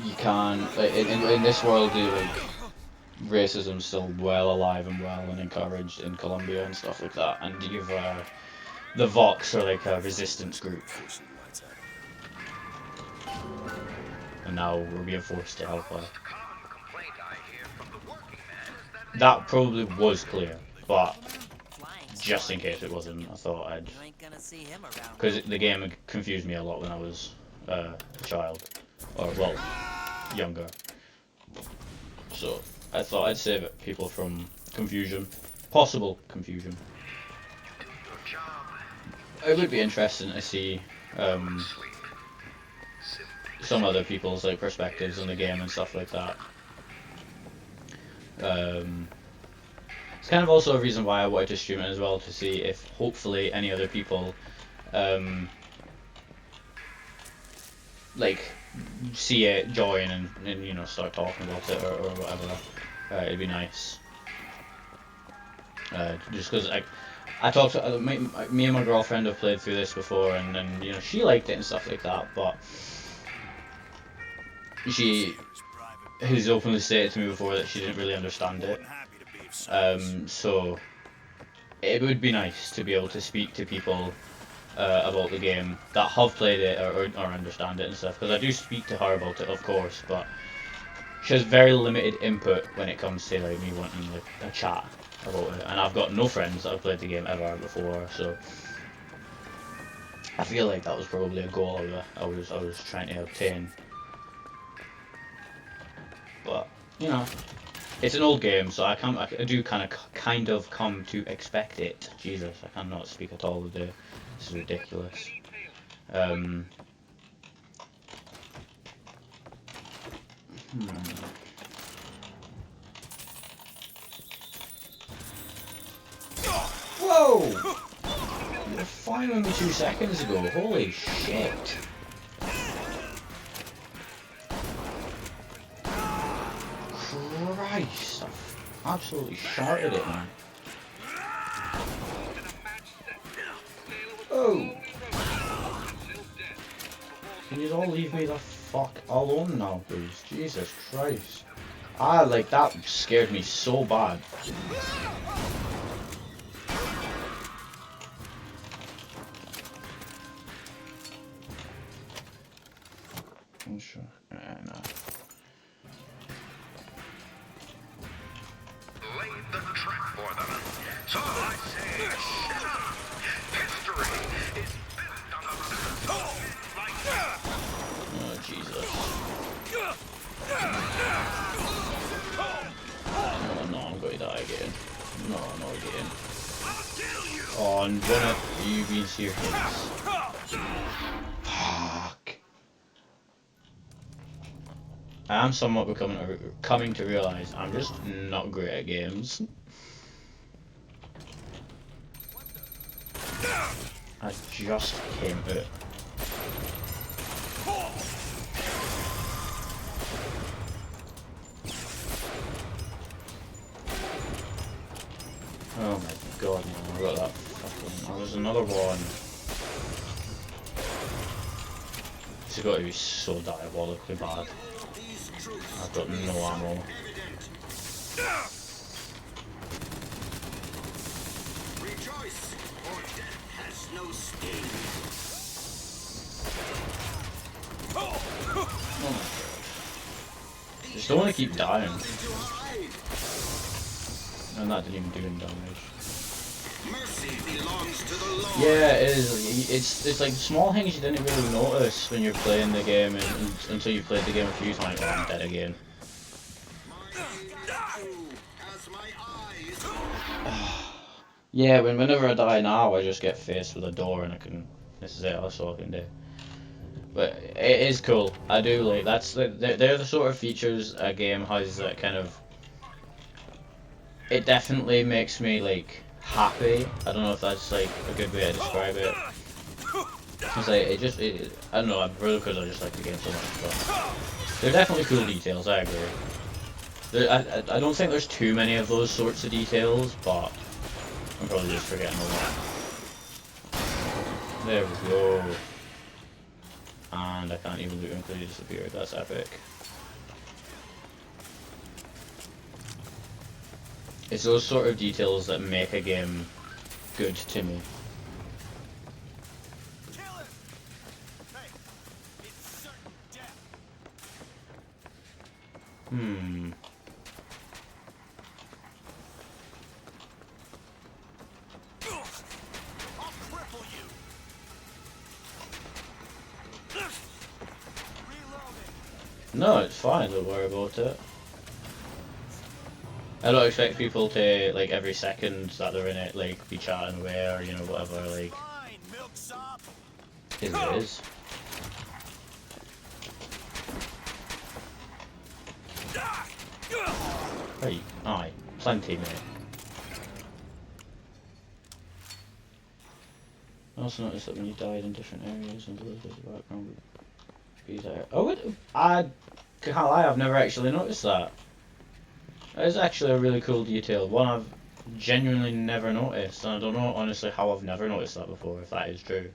you can, like, in this world, like, racism's still well alive and well and encouraged in Colombia and stuff like that, and you've, the Vox are like a resistance group, and now we're being forced to help her. That probably was clear, but just in case it wasn't, I thought I'd... You ain't gonna see him around. Because the game confused me a lot when I was a child. Or, well, younger. So, I thought I'd save people from confusion. Possible confusion. It would be interesting to see some other people's like perspectives on the game and stuff like that. It's kind of also a reason why I wanted to stream it as well, to see if hopefully any other people like see it, join, and you know, start talking about it or whatever. It'd be nice. Just because I talked to me and my girlfriend have played through this before, and you know, she liked it and stuff like that, but she has openly stated to me before that she didn't really understand it. So it would be nice to be able to speak to people about the game that have played it or understand it and stuff, because I do speak to her about it, of course, but she has very limited input when it comes to like me wanting like a chat about it, and I've got no friends that have played the game ever before, so I feel like that was probably a goal I was trying to obtain. But you know, it's an old game, so I do kind of come to expect it. Jesus, I cannot speak at all today. This is ridiculous. Whoa! You were fine with me 2 seconds ago. Holy shit! Christ! I've absolutely sharted it, man. Oh! Can you all leave me the fuck alone now, please? Jesus Christ. Like, that scared me so bad. I'm sure. No. Laid the trap for them. So I say, shut up. History is built on the battles like that. Oh, Jesus. Oh no, I'm going to die again. No, not again. Oh, and one of you being serious. Fuck. I am somewhat coming to realize I'm just not great at games. I just came out. Oh my god, no, I got that fucking... There's another one. This has got to be so diabolically bad. I've got no ammo. Rejoice, or death has no sting. Oh my god. Just don't want to keep dying. And that didn't even do any damage. Mercy belongs to the Lord. Yeah, it is. It's like small things you didn't really notice when you're playing the game until you played the game a few times. Oh, I'm dead again. Yeah, whenever I die now, I just get faced with a door and I can. This is it. That's all I can do. But it is cool. I do like they're the sort of features a game has that kind of. It definitely makes me like happy. I don't know if that's like a good way to describe it. It's like I don't know. I'm really because I just like the game so much. But they're definitely cool details. I agree. I don't think there's too many of those sorts of details, but I'm probably just forgetting a lot. There we go. And I can't even loot him because he disappeared. That's epic. It's those sort of details that make a game good to me. No, it's fine, don't worry about it. I don't expect people to, like, every second that they're in it, like, be chatting away or, you know, whatever, like, it is. Right, aye, plenty, mate. I also noticed that when you died in different areas and the background would be there. Oh, I can't lie, I've never actually noticed that. That is actually a really cool detail, one I've genuinely never noticed, and I don't know honestly how I've never noticed that before, if that is true.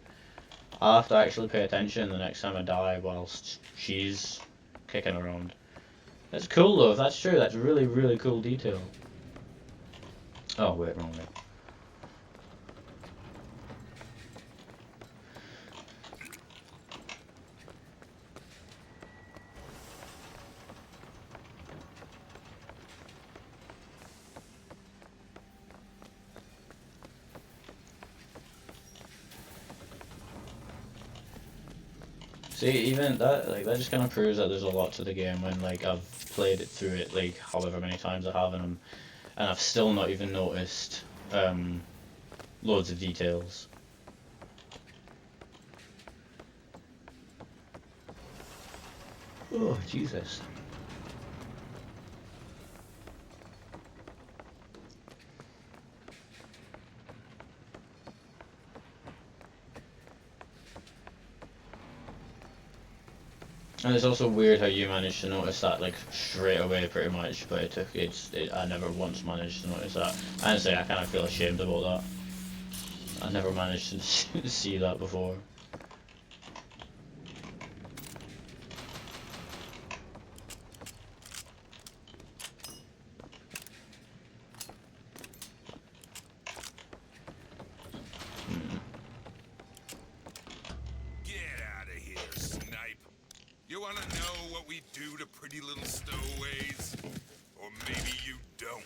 I'll have to actually pay attention the next time I die whilst she's kicking around. That's cool though, if that's true, that's a really, really cool detail. Oh wait, wrong way. See, even that, like, that just kind of proves that there's a lot to the game when, like, I've played it through it, like, however many times I have, and I've still not even noticed, loads of details. Oh, Jesus. And it's also weird how you managed to notice that, like, straight away pretty much, but I never once managed to notice that. Honestly, I kind of feel ashamed about that. I never managed to see that before. Pretty little stowaways, or maybe you don't.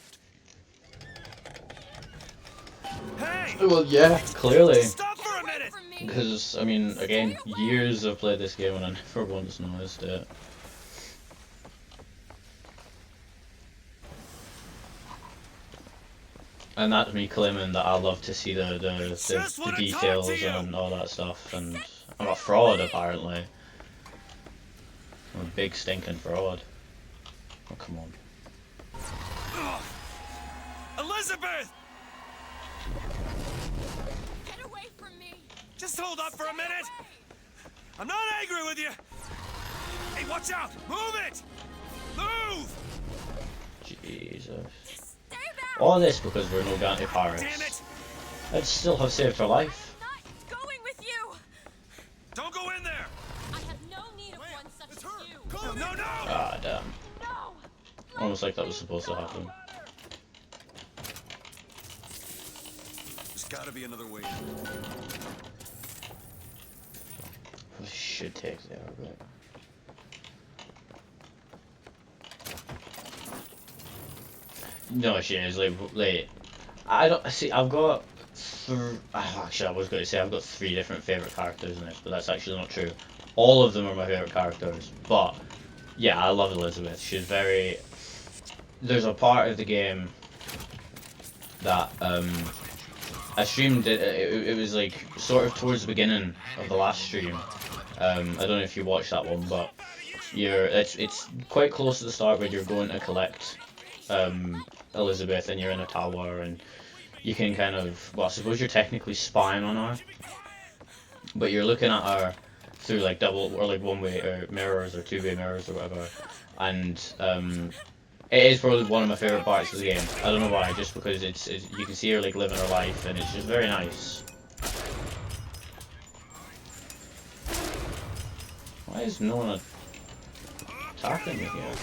Hey! Well, yeah, clearly. Stop for a minute! Because, I mean, again, years I've played this game and I never once noticed it. And that's me claiming that I love to see the details and all that stuff, and I'm a fraud apparently. I'm a big stinking fraud. Oh, come on. Elizabeth! Get away from me! Just hold up for a minute! I'm not angry with you! Hey, watch out! Move it! Move! Jesus. Stay back! All this because we're no Ganti pirates. Damn it! I'd still have saved her life. I'm not going with you! Don't go in there! I have no need of one such as you! No, no! Ah, damn. No! Almost like that was supposed to happen. There's gotta be another way. We should take there, but... No, she is, like, I don't, see, I've got actually I was going to say I've got 3 different favourite characters in it, but that's actually not true. All of them are my favourite characters, but, yeah, I love Elizabeth. She's very, there's a part of the game that, I streamed, it was like, sort of towards the beginning of the last stream. I don't know if you watched that one, but it's quite close to the start where you're going to collect, Elizabeth, and you're in a tower, and you can kind of, well, I suppose you're technically spying on her, but you're looking at her through like double or like one-way or mirrors or two-way mirrors or whatever, and it is probably one of my favorite parts of the game. I don't know why, just because it's you can see her like living her life, and it's just very nice. Why is no one attacking me here?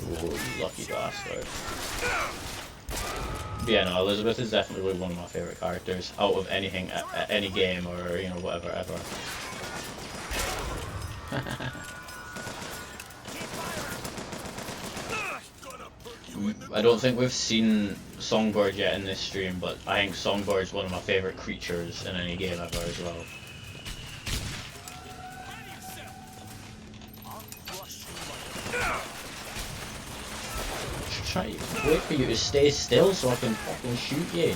Oh, you lucky bastard. But yeah, no, Elizabeth is definitely one of my favourite characters out of anything, any game or, you know, whatever, ever. I don't think we've seen Songbird yet in this stream, but I think Songbird's one of my favourite creatures in any game ever as well. trying to wait for you to stay still so I can fucking shoot you.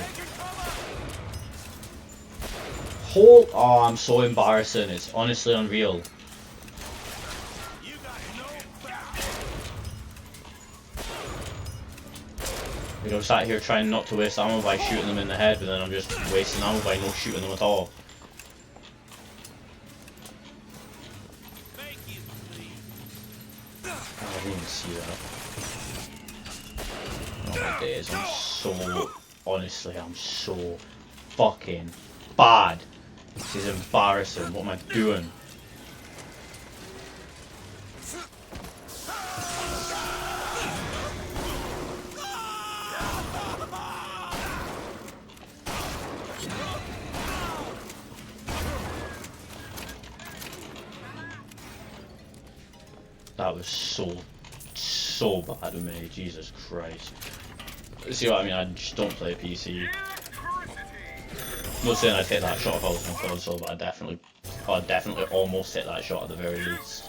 Oh, I'm so embarrassing. It's honestly unreal. You know, sat here trying not to waste ammo by shooting them in the head, but then I'm just wasting ammo by not shooting them at all. I didn't even see that. Oh my days, I'm so... Honestly, I'm so fucking bad. This is embarrassing. What am I doing? That was so bad of me, Jesus Christ. See what I mean? I just don't play PC. I'm not saying I'd hit that shot if I was on console, but I'd definitely almost hit that shot at the very least.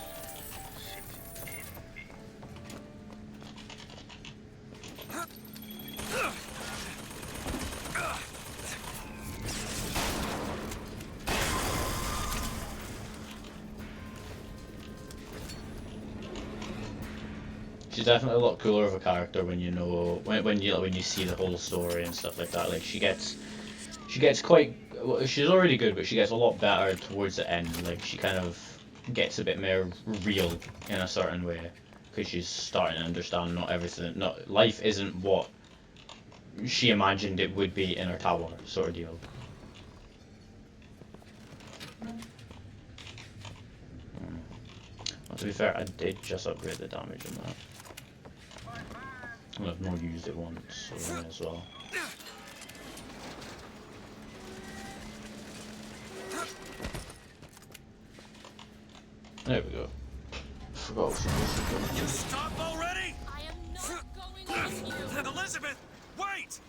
She's definitely a lot cooler of a character when you know when you see the whole story and stuff like that. Like she gets quite, well, she's already good, but she gets a lot better towards the end. Like she kind of gets a bit more real in a certain way because she's starting to understand life isn't what she imagined it would be in her tower, sort of deal. Well, to be fair, I did just upgrade the damage on that. I've not used it once, so I may as well. There we go. Forgot what was supposed to do. Stop already! I am not going with you. Elizabeth, wait!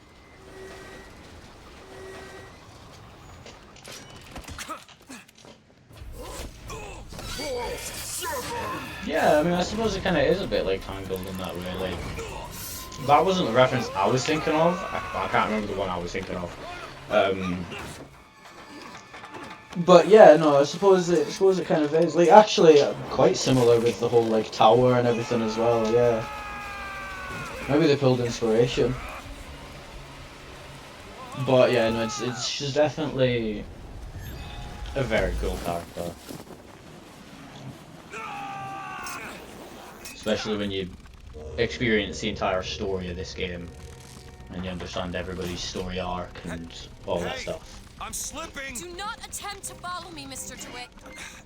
Yeah, I mean, I suppose it kind of is a bit like Tangled in that way. Like, that wasn't the reference I was thinking of. I can't remember the one I was thinking of. But yeah, no, I suppose it kind of is. Like, actually, quite similar with the whole like tower and everything as well. Yeah, maybe they pulled inspiration. But yeah, no, she's definitely a very cool character. Especially when you experience the entire story of this game and you understand everybody's story arc and all that stuff. I'm slipping! Do not attempt to follow me, Mr. DeWitt.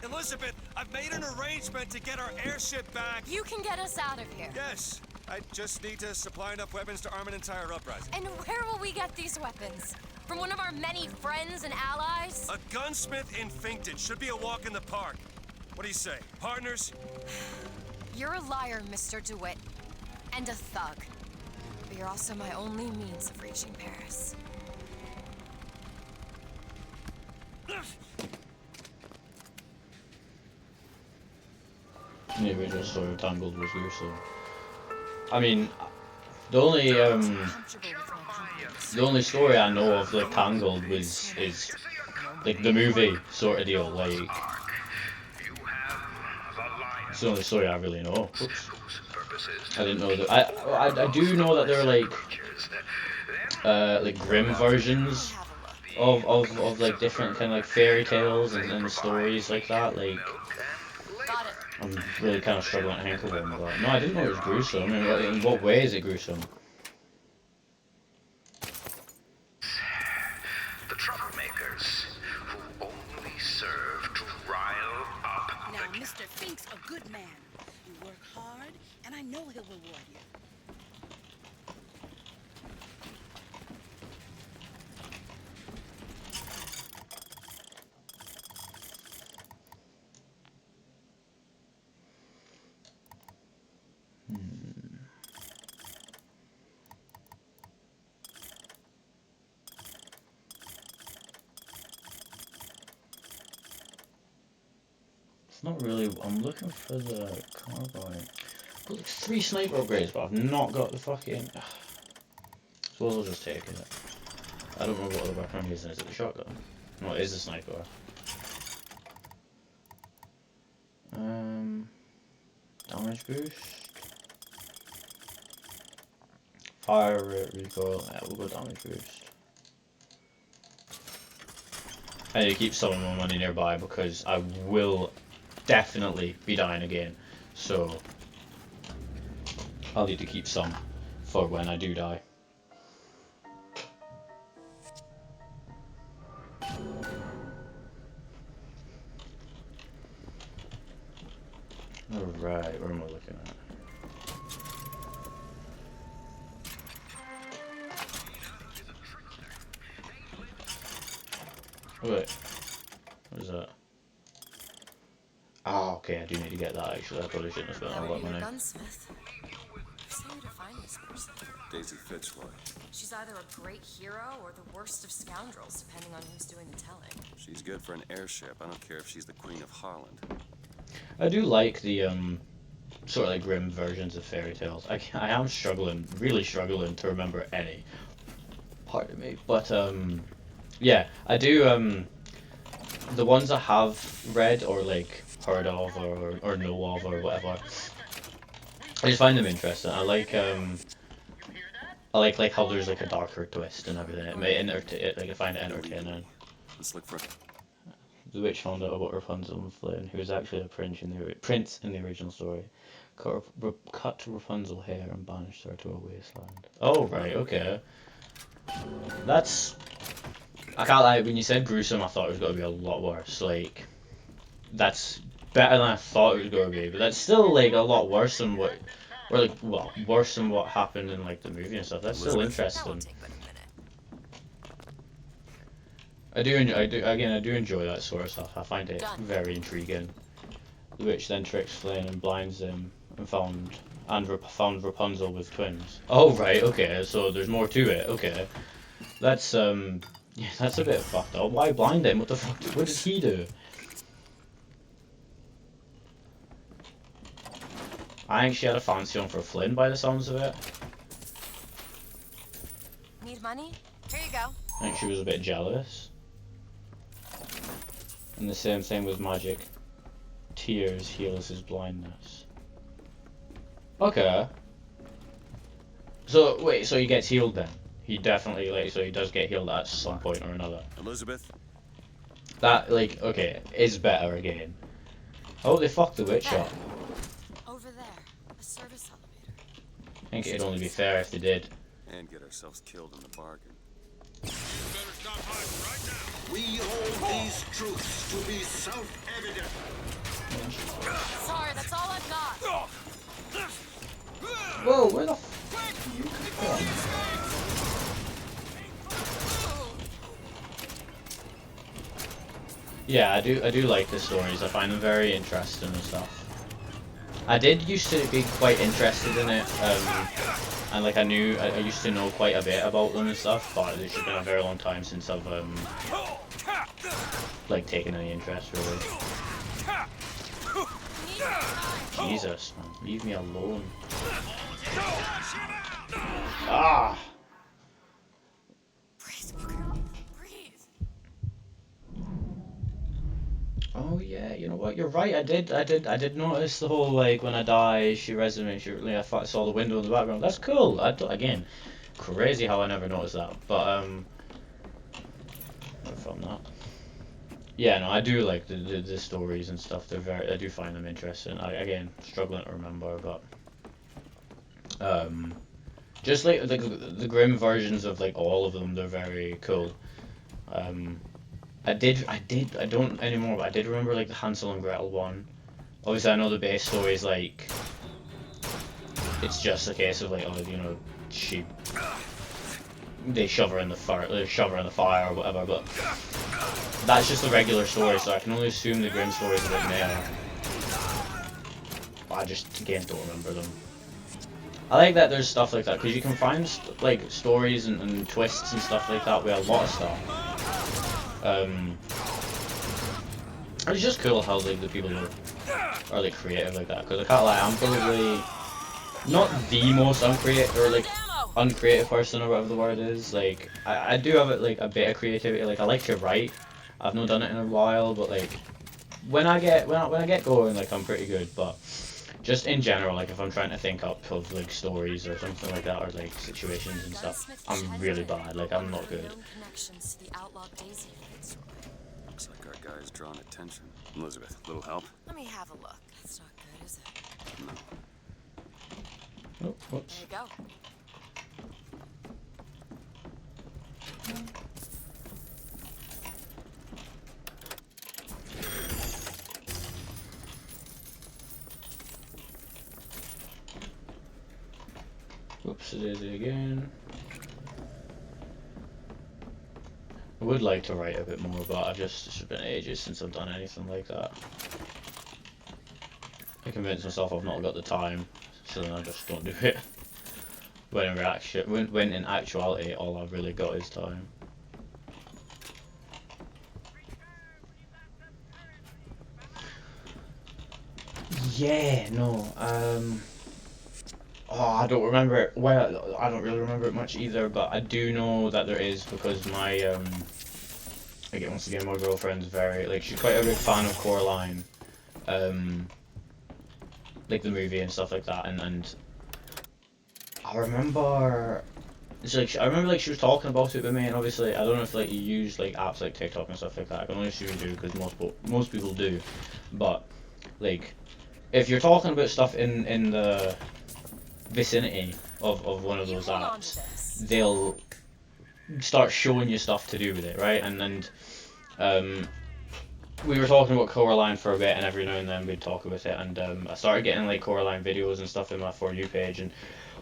Elizabeth, I've made an arrangement to get our airship back. You can get us out of here. Yes, I just need to supply enough weapons to arm an entire uprising. And where will we get these weapons? From one of our many friends and allies? A gunsmith in Finkton should be a walk in the park. What do you say, partners? You're a liar, Mr. DeWitt. And a thug. But you're also my only means of reaching Paris. The original story of Tangled was gruesome. I mean, the only story I know of like Tangled is like the movie sort of deal. Like, it's the only story I really know. Oops. I didn't know that. I do know that there are like grim versions of like different kind of like fairy tales and stories like that. Like, Got it. I'm really kind of struggling to think of them. But no, I didn't know it was gruesome. I mean, in what way is it gruesome? The troublemakers who only serve to rile up. Now, Mr. Fink's a good man. You work hard, and I know he'll reward you. Not really. I'm looking for the carbine. But like 3 sniper upgrades, but I've not got the fucking... Suppose I'll just take it. I don't remember what other weapon I'm using. Is it the shotgun? No, it is the sniper. Damage boost. Fire rate, recoil. Yeah, we'll go damage boost. I need to keep some of my money nearby because I will definitely be dying again. So I'll need to keep some for when I do die. Alright, where am I looking at? Wait, what is that? Ah, okay, I do need to get that actually. I probably shouldn't have spent all that money. Gunsmith. Who's here to find this person? Daisy Fitzroy. She's either a great hero or the worst of scoundrels, depending on who's doing the telling. She's good for an airship. I don't care if she's the Queen of Holland. I do like the sort of like grim versions of fairy tales. I am struggling, really struggling to remember any. Pardon me, but yeah, I do the ones I have read or like heard of or know of or whatever. I just find them interesting. I like how there's like a darker twist and everything. It may like I find it entertaining. Let's look for. The witch found out about Rapunzel and Flynn, who was actually a prince in the original story. Cut Rapunzel's hair and banished her to a wasteland. Oh right, okay. That's. I can't lie. When you said gruesome, I thought it was going to be a lot worse. Like, that's better than I thought it was going to be, but that's still like a lot worse than what, or like, well, worse than what happened in like the movie and stuff. That's still interesting. I do enjoy that sort of stuff. I find it very intriguing. The witch then tricks Flynn and blinds him and found Rapunzel with twins. Oh right, okay. So there's more to it. Okay, that's yeah, that's a bit fucked up. Why blind him? What the fuck? What did he do? I think she had a fancy one for Flynn by the sounds of it. Need money? Here you go. I think she was a bit jealous. And the same thing with magic. Tears heals his blindness. Okay. So wait, so he gets healed then? He definitely so he does get healed at some point or another. Elizabeth. That okay is better again. Oh, they fucked the witch up. Over there, a service elevator. I think it'd only be fair if they did. And get ourselves killed in the bargain. We hold these truths to be self-evident. Sorry, that's all I've got. Whoa, where the f you come from? Yeah, I do like the stories. I find them very interesting and stuff. I did used to be quite interested in it, and like I used to know quite a bit about them and stuff, but it's been a very long time since I've like taken any interest really. Jesus, man, leave me alone. Ah. Oh yeah, you know what? You're right. I did notice the whole like when I die, she resonates. I saw the window in the background. That's cool. Again, crazy how I never noticed that. But I found that. Yeah, no, I do like the stories and stuff. I do find them interesting. Again, struggling to remember, but just like the grim versions of like all of them, they're very cool. I don't anymore, but I did remember like the Hansel and Gretel one. Obviously I know the base story is like, it's just a case of like, oh, you know, they shove her in the fire or whatever, but that's just the regular story, so I can only assume the grim story is a bit there. But I just, again, don't remember them. I like that there's stuff like that, because you can find like stories and twists and stuff like that with a lot of stuff. It's just cool how like the people are like creative like that, because I can't lie, I'm probably not the most uncreative or like uncreative person or whatever the word is. Like I do have like a bit of creativity. Like I like to write. I've not done it in a while, but like when I get going, like I'm pretty good. But just in general, like if I'm trying to think up of like stories or something like that, or like situations and stuff, I'm really bad. Like I'm not good. Looks like our guy's drawn attention. Elizabeth, little help? Let me have a look. That's not good, is it? No. Oh, whoops. There you go. Whoops, it is it again. I would like to write a bit more, but it's been ages since I've done anything like that. I convinced myself I've not got the time, so then I just don't do it. When in actuality, all I've really got is time. Yeah, no, oh, I don't remember it. Well, I don't really remember it much either, but I do know that there is because my, again, once again, my girlfriend's very, like, she's quite a big fan of Coraline, like the movie and stuff like that, and I remember, it's like, I remember, like, she was talking about it with me, and obviously, I don't know if, like, you use, like, apps like TikTok and stuff like that. I can only assume you do, because most people do, but, like, if you're talking about stuff in the vicinity of one of those apps, they'll start showing you stuff to do with it, right? And we were talking about Coraline for a bit, and every now and then we'd talk about it, and I started getting like Coraline videos and stuff in my For You page, and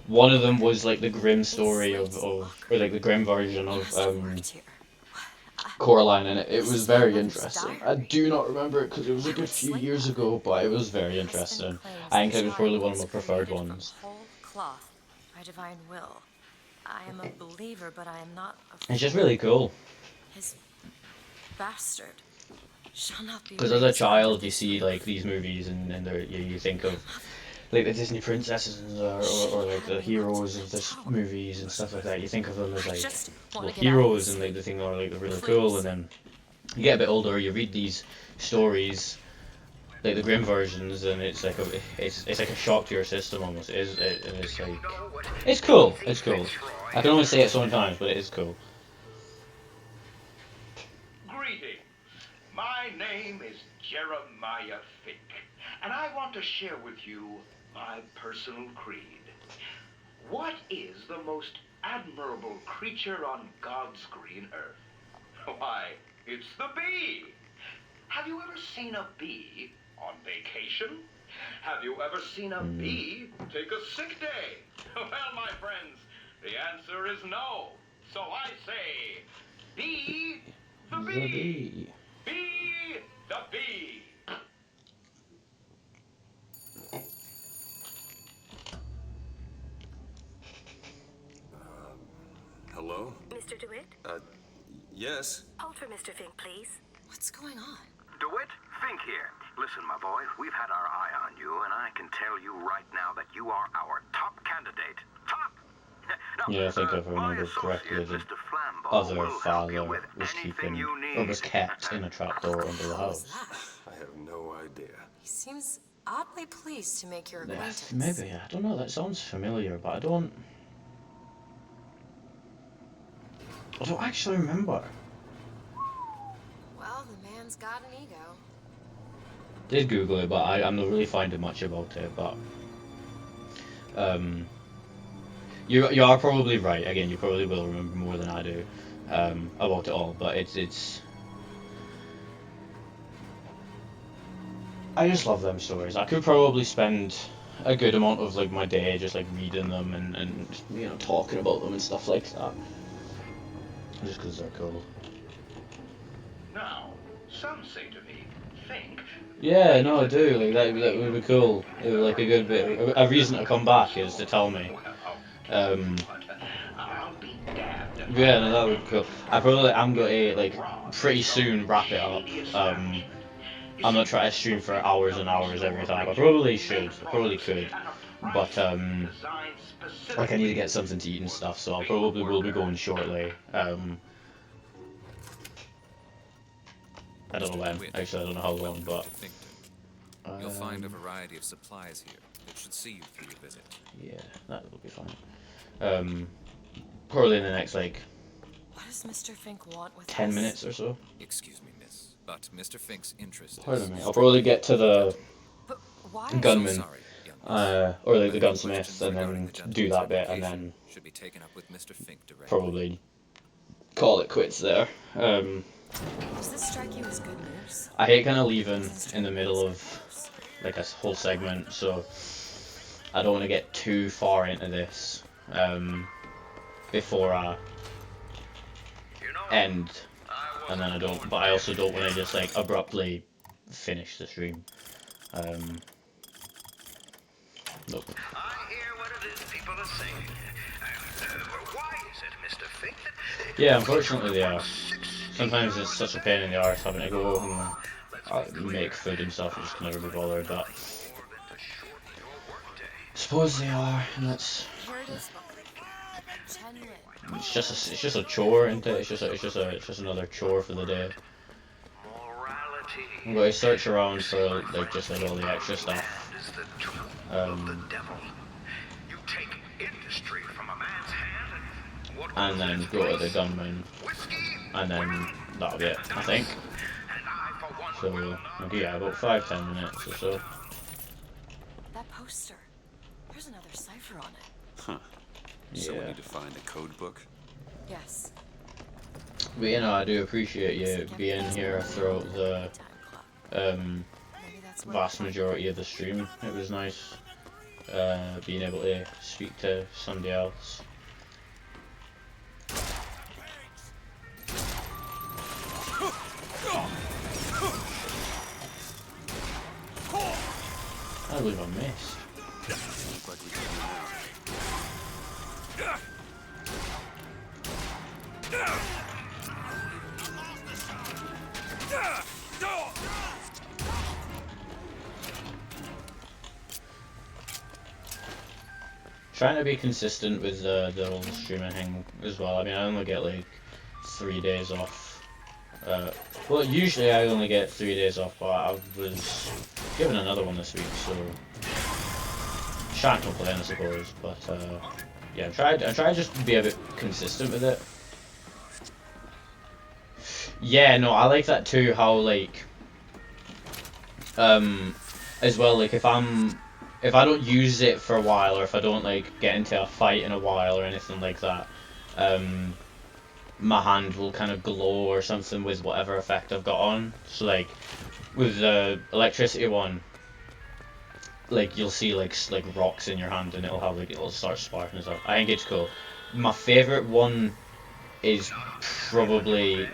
one of them was like the grim story or like the grim version of Coraline, and it was very interesting. I do not remember it because it was a good few years ago, but it was very interesting. I think it was probably one of my preferred ones. Cloth by divine will. I am a believer, but I am not It's just really cool. His bastard shall not be. Because as a child, you see like these movies, and you think of like the Disney princesses or like the heroes of this movies and stuff like that. You think of them as like well, heroes, and like the thing are like they're really cool, and then you get a bit older, you read these stories, like the grim versions, and it's like it's like a shock to your system almost. It's like it's cool. It's cool. I can only say it so many times, but it is cool. Greetings. My name is Jeremiah Fink, and I want to share with you my personal creed. What is the most admirable creature on God's green earth? Why, it's the bee. Have you ever seen a bee on vacation? Have you ever seen a bee take a sick day? Well, my friends, the answer is no. So I say, be the bee. Be the bee. Hello? Mr. DeWitt? Yes? Hold for Mr. Fink, please. What's going on? DeWitt, Fink here. Listen, my boy, we've had our eye on you, and I can tell you right now that you are our top candidate. Top! Now, Yeah, I think if I remember correctly, the other father was kept in a trapdoor under the house. I have no idea. He seems oddly pleased to make your acquaintance. Maybe, I don't know, that sounds familiar, but I don't actually remember. Well, the man's got an ego. Did Google it, but I'm not really finding much about it, but you are probably right. Again, you probably will remember more than I do about it all, but it's I just love them stories. I could probably spend a good amount of like my day just like reading them and you know talking about them and stuff like that. Just because they're cool. Now, some say to me, Fink. Yeah, no, I do. Like that would be cool. It would like a good bit. A reason to come back is to tell me. I'll be damned. Yeah, no, that would be cool. I'm going to like pretty soon wrap it up. I'm not trying to stream for hours and hours every time. I probably should. I probably could. but like I need to get something to eat and stuff, so I probably will be going shortly. I don't know when. Actually, I don't know how long, but You'll find a variety of supplies here that should see you through your visit. yeah, that will be fine. Probably in the next like What does Mr. Fink want with 10 us? minutes or so. Excuse me, miss, but Mr. Fink's interest Pardon is... me. I'll probably get to the But why? gunman, Sorry, young miss. or like the Any gunsmith, questions and regarding then the do gentleman's that bit, and application then should be taken up with Mr. Fink directly. probably call it quits there. Does this strike you as good news? I hate kind of leaving in the middle of like a whole segment, so I don't want to get too far into this before I end, and then I don't. But I also don't want to just like abruptly finish the stream. Nope. I hear what it is people are saying. Why is it, Mr. Fink? Yeah, unfortunately they are. Sometimes it's such a pain in the arse having to go and make food and stuff. I just can never be bothered, but I suppose they are, and that's. Here it is. Chenlin. It's just a chore, isn't it? It's just another chore for the day. I'm going to search around for like just like all the extra stuff. And then go to the gunman, and then that'll be it, I think. So yeah, about 5-10 minutes or so. That poster. There's another cipher on it. Huh. So we Yeah. need to find a code book? Yes. But you know, I do appreciate you being here throughout the Maybe that's what vast majority of the stream. It was nice being able to speak to somebody else. I believe I missed. Look like we can now. Trying to be consistent with the whole streaming thing as well. I mean, I only get like 3 days off. Well, usually I only get 3 days off, but I was given another one this week, so shan't complain, I suppose. But yeah, I try just to be a bit consistent with it. Yeah, no, I like that too. How like as well, like if I don't use it for a while, or if I don't like get into a fight in a while or anything like that, my hand will kind of glow or something with whatever effect I've got on. So like with the electricity one, like you'll see like rocks in your hand and it'll start sparking and stuff. I think it's cool. My favorite one is probably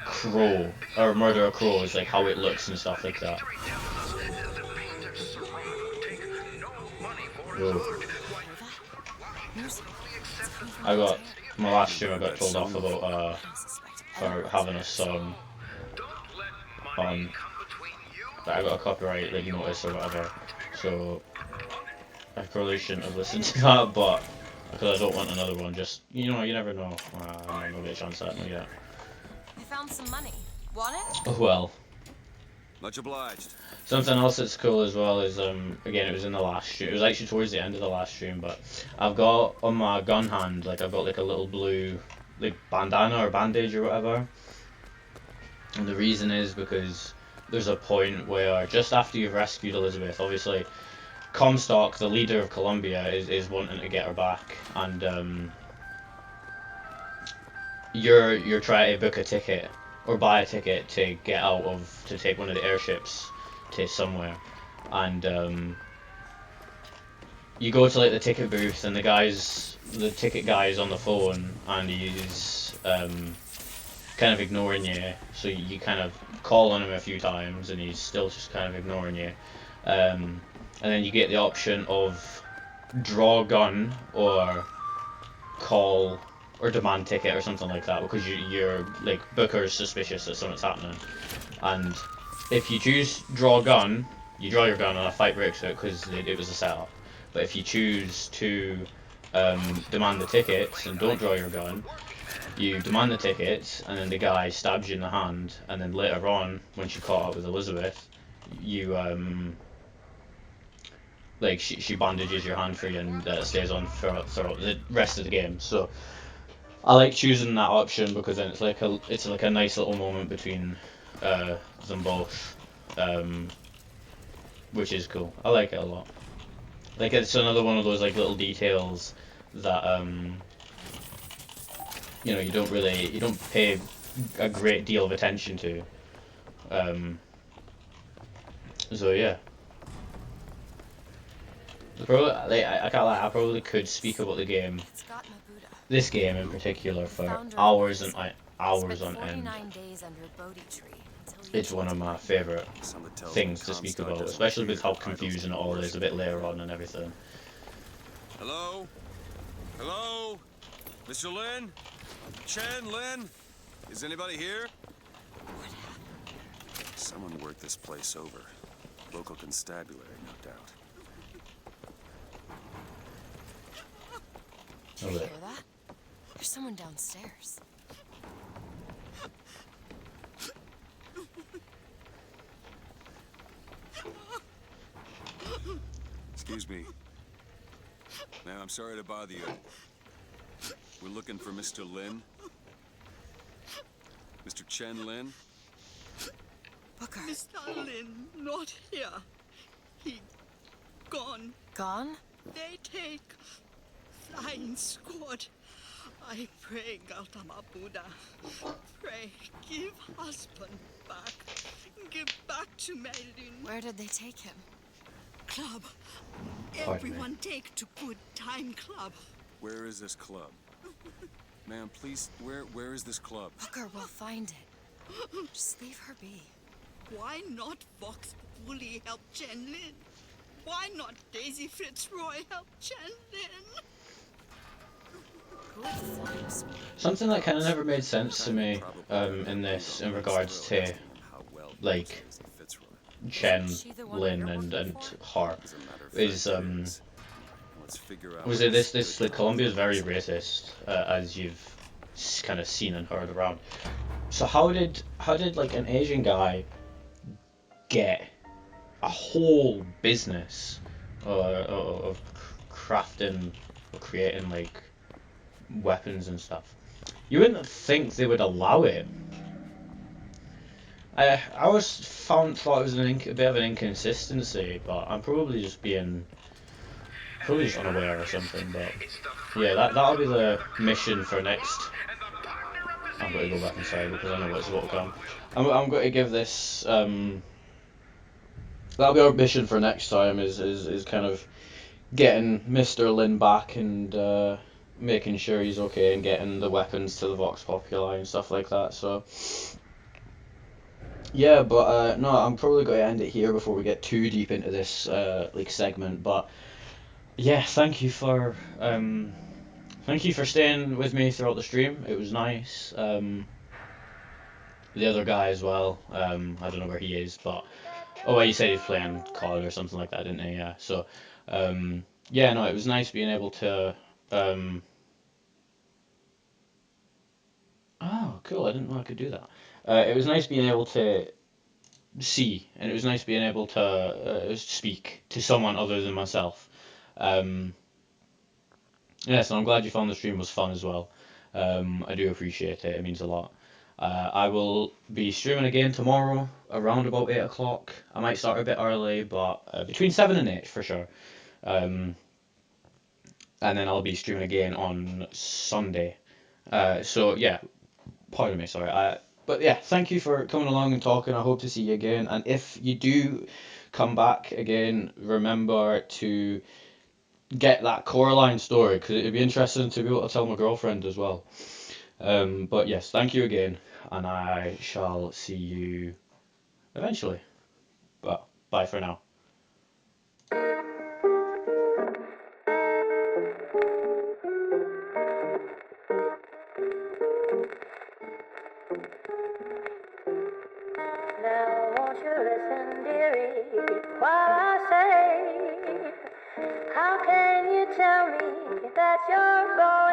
Crow, or Murder a Crow, is like how it looks and stuff like that. Whoa. I got my last stream. I got told off about for having a song on that I got a copyright like notice or whatever. So I probably shouldn't have listened to that, but because I don't want another one. Just you know, you never know. I'm gonna get a chance at it yet. I found some money. Want it? Oh well. Much obliged. Something else that's cool as well is again, it was in the last stream. It was actually towards the end of the last stream, but I've got on my gun hand, like I've got like a little blue like bandana or bandage or whatever. And the reason is because there's a point where just after you've rescued Elizabeth, obviously Comstock, the leader of Colombia, is wanting to get her back, and you're trying to book a ticket or buy a ticket to get out of, to take one of the airships to somewhere, and you go to like the ticket booth and the ticket guy is on the phone and he's kind of ignoring you, so you kind of call on him a few times and he's still just kind of ignoring you, and then you get the option of draw gun or call or demand ticket or something like that, because you're like Booker's suspicious that something's happening, and if you choose draw gun, you draw your gun and a fight breaks out because it was a setup. But if you choose to demand the tickets and don't draw your gun, you demand the tickets, and then the guy stabs you in the hand, and then later on, when she caught up with Elizabeth, you like she bandages your hand for you, and stays on throughout the rest of the game. So I like choosing that option because then it's like a nice little moment between them both, which is cool. I like it a lot. Like, it's another one of those like little details that you know, you don't pay a great deal of attention to. So yeah. Probably, I can't lie, I probably could speak about the game, this game in particular, for hours and hours on end. It's one of my favourite things to speak about, especially with how confusing it all is a bit later on and everything. Hello? Hello? Mr. Lin? Chen, Lin? Is anybody here? Someone worked this place over. Local constabulary, no doubt. Did you hear that? There's someone downstairs. Excuse me. Ma'am, I'm sorry to bother you. We're looking for Mr. Lin. Mr. Chen Lin. Booker. Mr. Lin, not here. He gone. Gone? They take flying squad. I pray, Gautama Buddha. Pray, give husband back. Give back to Maylin. Where did they take him? Club. Pardon Everyone me. take to good time club. Where is this club? Ma'am, please, where is this club? Booker, we'll find it. Just leave her be. Why not Vox Populi help Chen Lin? Why not Daisy Fitzroy help Chen Lin? Something that kind of never made sense to me in this, in regards to like Chen, Lin, and her, is was it this like Colombia is very racist, as you've kind of seen and heard around. So how did like an Asian guy get a whole business of crafting or creating like weapons and stuff? You wouldn't think they would allow it. I always thought it was a bit of an inconsistency, but I'm probably just unaware or something. But yeah, that'll be the mission for next. I'm going to go back inside because I know what's about to come. I'm going to give this that'll be our mission for next time, is kind of getting Mr. Lin back and making sure he's okay and getting the weapons to the Vox Populi and stuff like that. So yeah, but no, I'm probably going to end it here before we get too deep into this like segment. But yeah, thank you for staying with me throughout the stream. It was nice. The other guy as well. I don't know where he is, but well, he said he's playing COD or something like that, didn't he? Yeah. So yeah, no, it was nice being able to. Oh, cool! I didn't know I could do that. It was nice being able to see, and it was nice being able to speak to someone other than myself. Yeah, so I'm glad you found the stream was fun as well. I do appreciate it. It means a lot. I will be streaming again tomorrow around about 8 o'clock. I might start a bit early, but between 7 and 8 for sure. And then I'll be streaming again on Sunday. So yeah, pardon me, sorry. But yeah, thank you for coming along and talking. I hope to see you again. And if you do come back again, remember to get that Coraline story, because it'd be interesting to be able to tell my girlfriend as well. But yes, thank you again, and I shall see you eventually. But bye for now. Now won't you listen, dearie, while I say, how can your bones.